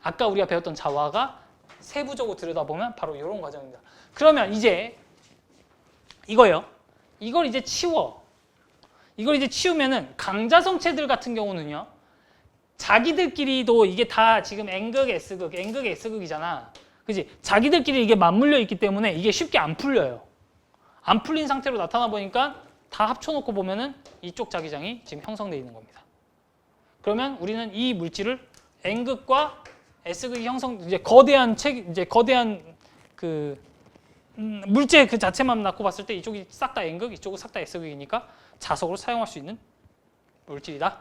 A: 아까 우리가 배웠던 자화가 세부적으로 들여다보면 바로 이런 과정입니다. 그러면 이제 이거예요. 이걸 이제 치우면은 강자성체들 같은 경우는요. 자기들끼리도 이게 다 지금 N극, S극이잖아. 그지? 자기들끼리 이게 맞물려 있기 때문에 이게 쉽게 안 풀려요. 안 풀린 상태로 나타나 보니까 다 합쳐놓고 보면은 이쪽 자기장이 지금 형성되어 있는 겁니다. 그러면 우리는 이 물질을 N극과 S극이 이제 거대한 그 물질 그 자체만 놓고 봤을 때 이쪽이 싹 다 N극, 이쪽은 싹 다 S극이니까 자석으로 사용할 수 있는 물질이다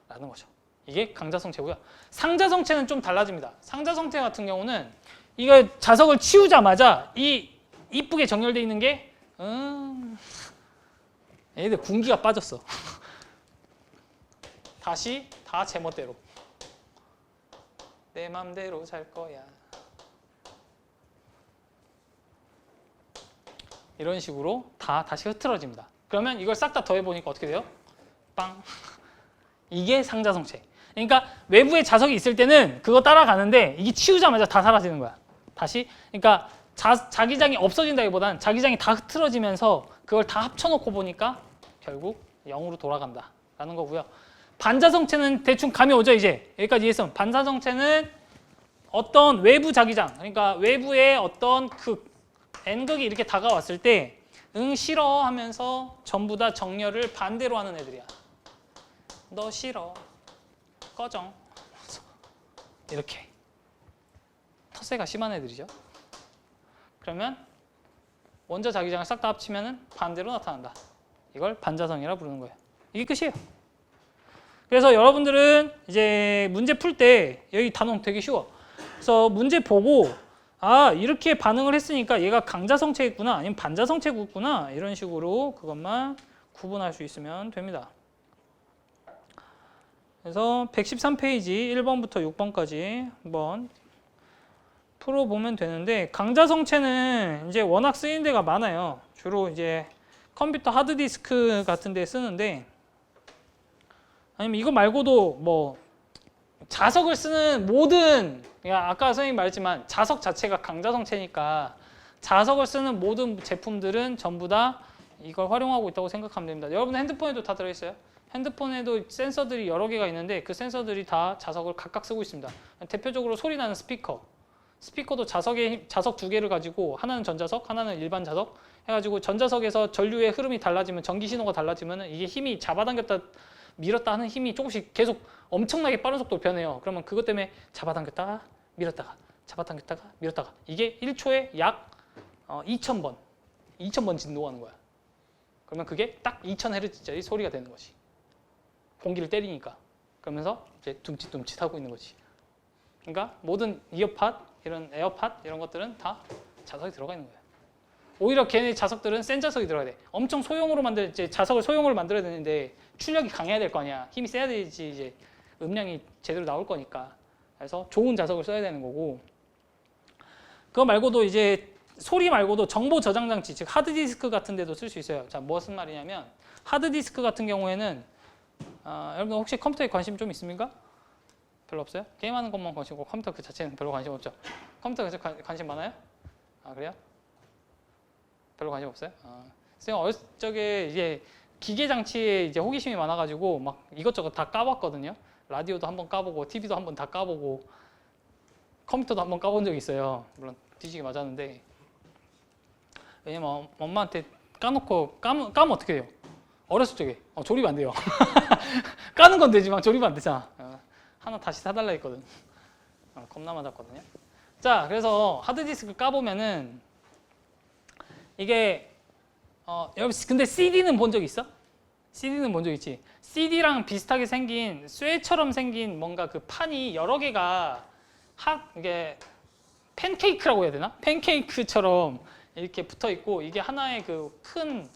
A: 라는 거죠. 이게 강자성체고요. 상자성체는 좀 달라집니다. 상자성체 같은 경우는 이거 자석을 치우자마자 이 이쁘게 정렬되어 있는 게 얘들 군기가 빠졌어. 다시 다 제멋대로 내 맘대로 살 거야. 이런 식으로 다 다시 흐트러집니다. 그러면 이걸 싹 다 더해보니까 어떻게 돼요? 빵. 이게 상자성체. 그러니까 외부에 자석이 있을 때는 그거 따라가는데 이게 치우자마자 다 사라지는 거야. 다시. 그러니까 자기장이 없어진다기보다는 자기장이 다 흐트러지면서 그걸 다 합쳐놓고 보니까 결국 0으로 돌아간다라는 거고요. 반자성체는 대충 감이 오죠. 이제 여기까지 이해했으면 반자성체는 어떤 외부 자기장, 그러니까 외부의 어떤 극, N극이 이렇게 다가왔을 때 싫어 하면서 전부 다 정렬을 반대로 하는 애들이야. 너 싫어. 꺼정. 이렇게. 텃세가 심한 애들이죠. 그러면 원자 자기장을 싹 다 합치면은 반대로 나타난다. 이걸 반자성이라 부르는 거예요. 이게 끝이에요. 그래서 여러분들은 이제 문제 풀 때 여기 단원 되게 쉬워. 그래서 문제 보고 아 이렇게 반응을 했으니까 얘가 강자성체겠구나 아니면 반자성체겠구나 이런 식으로 그것만 구분할 수 있으면 됩니다. 그래서 113페이지 1번부터 6번까지 한번 풀어보면 되는데 강자성체는 이제 워낙 쓰이는 데가 많아요. 주로 이제 컴퓨터 하드디스크 같은 데 쓰는데 아니면 이거 말고도 뭐 자석을 쓰는 모든 아까 선생님이 말했지만 자석 자체가 강자성체니까 자석을 쓰는 모든 제품들은 전부 다 이걸 활용하고 있다고 생각하면 됩니다. 여러분 핸드폰에도 다 들어있어요. 핸드폰에도 센서들이 여러 개가 있는데 그 센서들이 다 자석을 각각 쓰고 있습니다. 대표적으로 소리 나는 스피커도 자석 두 개를 가지고 하나는 전자석, 하나는 일반 자석 해가지고 전자석에서 전류의 흐름이 달라지면 전기 신호가 달라지면 이게 힘이 잡아당겼다 밀었다 하는 힘이 조금씩 계속 엄청나게 빠른 속도로 변해요. 그러면 그것 때문에 잡아당겼다가 밀었다가 잡아당겼다가 밀었다가 이게 1초에 약 2000번 진동하는 거야. 그러면 그게 딱 2000Hz짜리 소리가 되는 거지. 공기를 때리니까. 그러면서 이제 둠칫둠칫 하고 있는 거지. 그러니까 모든 이어팟, 이런 에어팟 이런 것들은 다 자석이 들어가 있는 거야. 오히려 걔네 자석들은 센 자석이 들어가야 돼. 엄청 소형으로 이제 자석을 소형으로 만들어야 되는데 출력이 강해야 될 거 아니야. 힘이 세야 되지 이제 음량이 제대로 나올 거니까. 그래서 좋은 자석을 써야 되는 거고. 그거 말고도 이제 소리 말고도 정보 저장 장치, 즉 하드디스크 같은 데도 쓸 수 있어요. 자, 무슨 말이냐면 하드디스크 같은 경우에는 여러분 혹시 컴퓨터에 관심 좀 있습니까? 별로 없어요? 게임하는 것만 관심이고 컴퓨터 그 자체는 별로 관심 없죠. 컴퓨터 관심 많아요? 아 그래요? 별로 관심 없어요? 선생님 어렸을 적에 이제 기계 장치에 이제 호기심이 많아가지고 막 이것저것 다 까봤거든요. 라디오도 한번 까보고 TV도 한번 다 까보고 컴퓨터도 한번 까본 적이 있어요. 물론 뒤지게 맞았는데 왜냐면 엄마한테 까면 어떻게 돼요? 어렸을 적에 조립 안 돼요. 까는 건 되지만 조립 안 되잖아. 하나 다시 사달라 했거든. 겁나 맞았거든요. 자, 그래서 하드디스크 까보면은 이게 여러분 근데 CD는 본 적 있어? CD는 본 적 있지. CD랑 비슷하게 생긴 쇠처럼 생긴 뭔가 그 판이 여러 개가 이게 팬케이크라고 해야 되나? 팬케이크처럼 이렇게 붙어 있고 이게 하나의 그 큰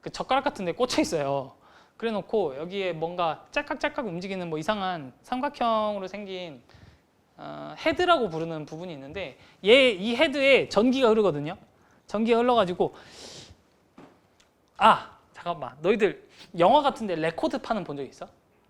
A: 그 젓가락 같은 데 꽂혀 있어요. 그래 놓고 여기에 뭔가 짤깍짤깍 움직이는 뭐 이상한 삼각형으로 생긴 헤드라고 부르는 부분이 있는데 이 헤드에 전기가 흐르거든요. 전기가 흘러가지고 잠깐만 너희들 영화 같은데 레코드판은 본 적 있어?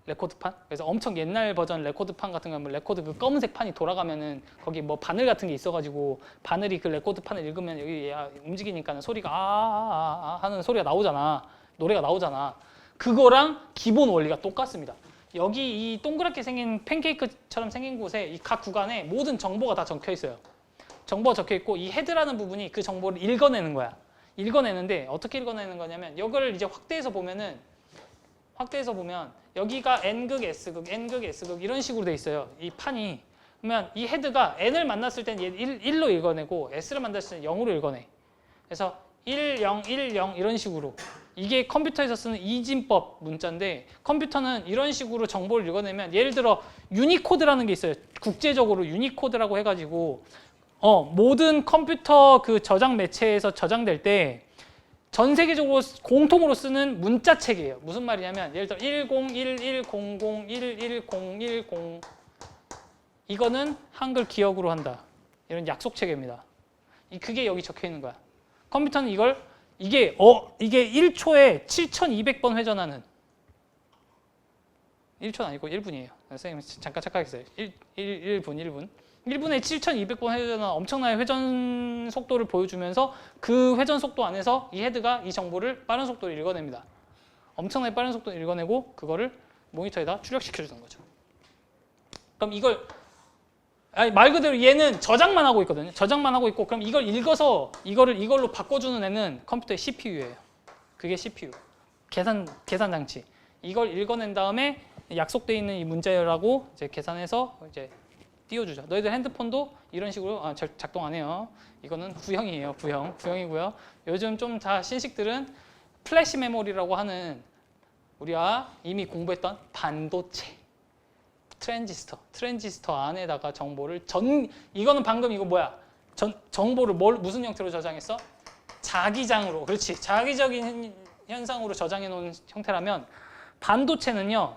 A: 레코드판? 그래서 엄청 옛날 버전 레코드판 같은 거 하면 레코드 그 검은색 판이 돌아가면은 거기 뭐 바늘 같은 게 있어가지고 바늘이 그 레코드판을 읽으면 여기 움직이니까 소리가 하는 소리가 나오잖아. 노래가 나오잖아. 그거랑 기본 원리가 똑같습니다. 여기 이 동그랗게 생긴 팬케이크처럼 생긴 곳에 이 각 구간에 모든 정보가 다 적혀 있어요. 정보가 적혀 있고 이 헤드라는 부분이 그 정보를 읽어내는 거야. 읽어내는데 어떻게 읽어내는 거냐면 이걸 이제 확대해서 보면 여기가 N극, S극, N극, S극 이런 식으로 돼 있어요. 이 판이. 그러면 이 헤드가 N을 만났을 땐 1로 읽어내고 S를 만났을 땐 0으로 읽어내. 그래서 1, 0, 1, 0 이런 식으로. 이게 컴퓨터에서 쓰는 이진법 문자인데 컴퓨터는 이런 식으로 정보를 읽어내면 예를 들어 유니코드라는 게 있어요. 국제적으로 유니코드라고 해가지고 모든 컴퓨터 그 저장 매체에서 저장될 때 전 세계적으로 공통으로 쓰는 문자 책이에요. 무슨 말이냐면 예를 들어 101100111010 이거는 한글 기억으로 한다. 이런 약속 체계입니다. 그게 여기 적혀 있는 거야. 컴퓨터는 이게 1초에 7200번 회전하는 1초는 아니고 1분이에요. 선생님 잠깐 착각했어요. 1분. 1분에 7200번 회전하는 엄청나게 회전 속도를 보여주면서 그 회전 속도 안에서 이 헤드가 이 정보를 빠른 속도로 읽어냅니다. 엄청나게 빠른 속도로 읽어내고 그거를 모니터에다 출력시켜주는 거죠. 그럼 말 그대로 얘는 저장만 하고 있거든요. 저장만 하고 있고 그럼 이걸 읽어서 이걸로 바꿔주는 애는 컴퓨터의 CPU예요. 그게 CPU. 계산 장치. 이걸 읽어낸 다음에 약속되어 있는 이 문자열하고 이제 계산해서 이제 띄워주죠. 너희들 핸드폰도 이런 식으로 작동 안 해요. 이거는 구형이에요. 구형이고요. 요즘 좀 다 신식들은 플래시 메모리라고 하는 우리가 이미 공부했던 반도체, 트랜지스터 안에다가 정보를 이거는 방금 이거 뭐야? 정보를 무슨 형태로 저장했어? 자기장으로. 그렇지. 자기적인 현상으로 저장해 놓은 형태라면 반도체는요.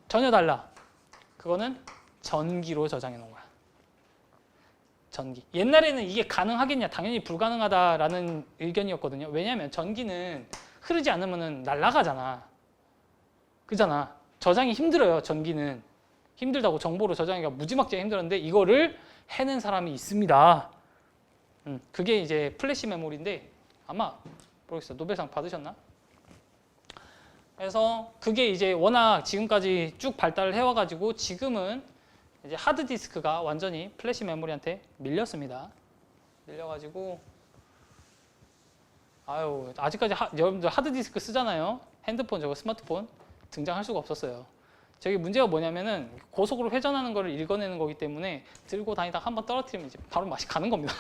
A: 전혀 달라. 그거는 전기로 저장해 놓은 거야. 전기. 옛날에는 이게 가능하겠냐? 당연히 불가능하다라는 의견이었거든요. 왜냐하면 전기는 흐르지 않으면 날아가잖아. 그잖아. 저장이 힘들어요. 전기는. 힘들다고 정보로 저장하기가 무지막지하게 힘들었는데 이거를 해낸 사람이 있습니다. 그게 이제 플래시 메모리인데 아마 모르겠어요. 노벨상 받으셨나? 그래서 그게 이제 워낙 지금까지 쭉 발달을 해와가지고 지금은 이제 하드디스크가 완전히 플래시 메모리한테 밀렸습니다. 밀려가지고 아직까지 여러분들 하드디스크 쓰잖아요. 핸드폰 저거 스마트폰 등장할 수가 없었어요. 저기 문제가 뭐냐면은 고속으로 회전하는 거를 읽어내는 거기 때문에 들고 다니다가 한번 떨어뜨리면 이제 바로 맛이 가는 겁니다.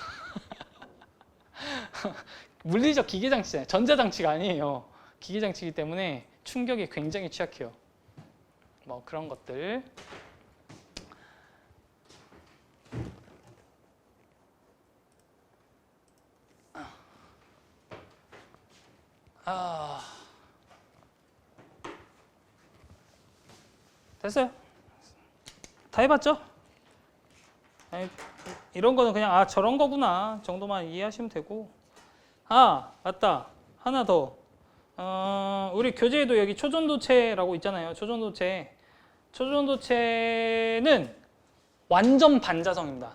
A: 물리적 기계장치잖아요. 전자장치가 아니에요. 기계장치이기 때문에 충격에 굉장히 취약해요. 뭐 그런 것들. 됐어요. 다 해봤죠? 이런 거는 그냥 저런 거구나 정도만 이해하시면 되고. 맞다. 하나 더. 우리 교재에도 여기 초전도체라고 있잖아요. 초전도체는 완전 반자성입니다.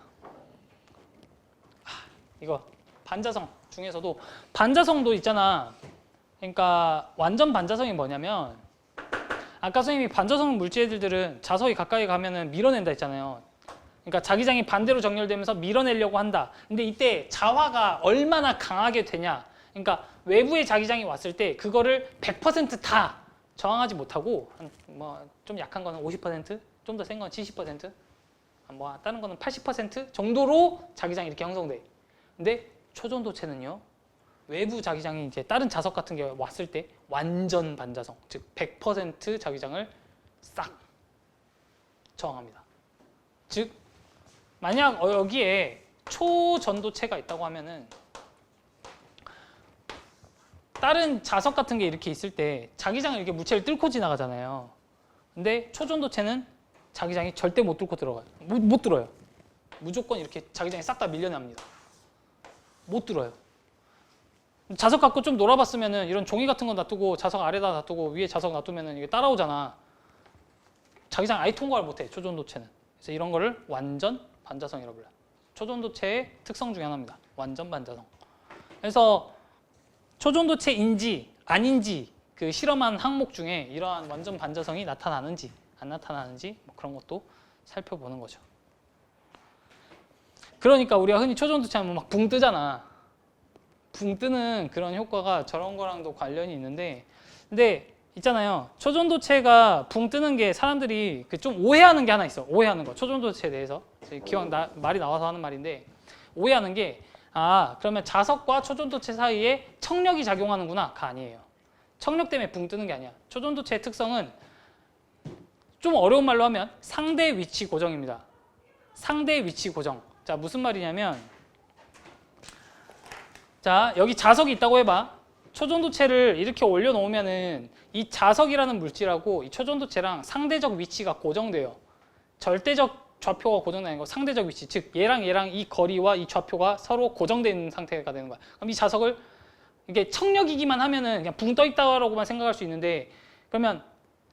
A: 이거 반자성 중에서도 반자성도 있잖아. 그러니까 완전 반자성이 뭐냐면 아까 선생님이 반자성 물질들은 자석이 가까이 가면은 밀어낸다 했잖아요. 그러니까 자기장이 반대로 정렬되면서 밀어내려고 한다. 근데 이때 자화가 얼마나 강하게 되냐. 그러니까 외부의 자기장이 왔을 때 그거를 100% 저항하지 못하고 뭐 좀 약한 거는 50%, 좀 더 센 건 70%, 뭐 다른 거는 80% 정도로 자기장이 이렇게 형성돼. 근데 초전도체는요. 외부 자기장이 이제 다른 자석 같은 게 왔을 때 완전 반자성, 즉 100% 자기장을 싹 저항합니다. 즉 만약 여기에 초전도체가 있다고 하면은 다른 자석 같은 게 이렇게 있을 때 자기장을 이렇게 물체를 뚫고 지나가잖아요. 근데 초전도체는 자기장이 절대 못 뚫고 들어가요. 못 뚫어요. 무조건 이렇게 자기장이 싹 다 밀려납니다. 못 뚫어요. 자석 갖고 좀 놀아봤으면은 이런 종이 같은 거 놔두고 자석 아래다 놔두고 위에 자석 놔두면은 이게 따라오잖아. 자기장 아예 통과를 못해. 초전도체는. 그래서 이런 거를 완전 반자성이라고 불러요. 초전도체의 특성 중에 하나입니다. 완전 반자성. 그래서 초전도체인지 아닌지 그 실험한 항목 중에 이러한 완전 반자성이 나타나는지 안 나타나는지 뭐 그런 것도 살펴보는 거죠. 그러니까 우리가 흔히 초전도체 하면 막 붕 뜨잖아. 붕 뜨는 그런 효과가 저런 거랑도 관련이 있는데, 근데 있잖아요. 초전도체가 붕 뜨는 게 사람들이 좀 오해하는 게 하나 있어. 오해하는 거. 초전도체에 대해서 말이 나와서 하는 말인데, 오해하는 게 그러면 자석과 초전도체 사이에 청력이 작용하는구나.가 아니에요. 청력 때문에 붕 뜨는 게 아니야. 초전도체의 특성은 좀 어려운 말로 하면 상대 위치 고정입니다. 상대 위치 고정. 자, 무슨 말이냐면, 자, 여기 자석이 있다고 해봐. 초전도체를 이렇게 올려놓으면은 이 자석이라는 물질하고 이 초전도체랑 상대적 위치가 고정돼요. 절대적 좌표가 고정되는 거, 상대적 위치. 즉, 얘랑 이 거리와 이 좌표가 서로 고정된 상태가 되는 거야. 그럼 이 자석을 이게 청력이기만 하면은 그냥 붕 떠 있다라고만 생각할 수 있는데, 그러면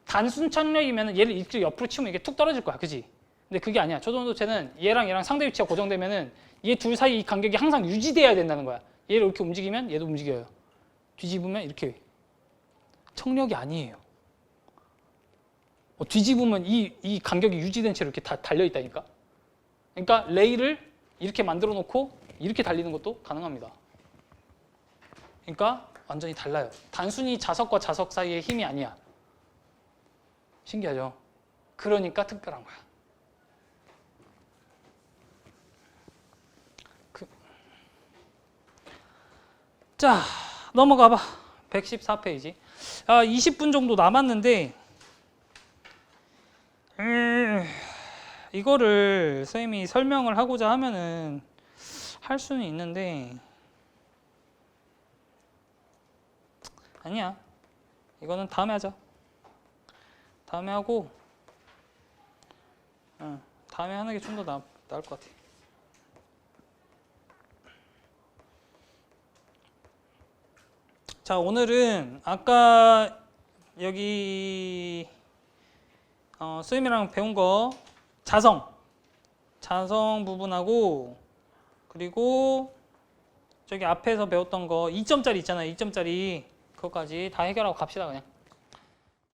A: 단순 청력이면은 얘를 이렇게 옆으로 치우면 이게 툭 떨어질 거야. 그지? 근데 그게 아니야. 초전도체는 얘랑 상대 위치가 고정되면은 얘 둘 사이 이 간격이 항상 유지돼야 된다는 거야. 얘를 이렇게 움직이면 얘도 움직여요. 뒤집으면 이렇게. 청력이 아니에요. 뒤집으면 이 간격이 유지된 채로 이렇게 다 달려있다니까. 그러니까 레일을 이렇게 만들어 놓고 이렇게 달리는 것도 가능합니다. 그러니까 완전히 달라요. 단순히 자석과 자석 사이의 힘이 아니야. 신기하죠? 그러니까 특별한 거야. 자, 넘어가 봐. 114페이지. 20분 정도 남았는데 이거를 선생님이 설명을 하고자 하면은 할 수는 있는데 아니야. 이거는 다음에 하자. 다음에 하고 다음에 하는 게 좀 더 나을 것 같아. 자, 오늘은 아까 여기 쌤이랑 배운 거 자성 부분하고 그리고 저기 앞에서 배웠던 거 2점짜리 있잖아요. 2점짜리 그것까지 다 해결하고 갑시다 그냥.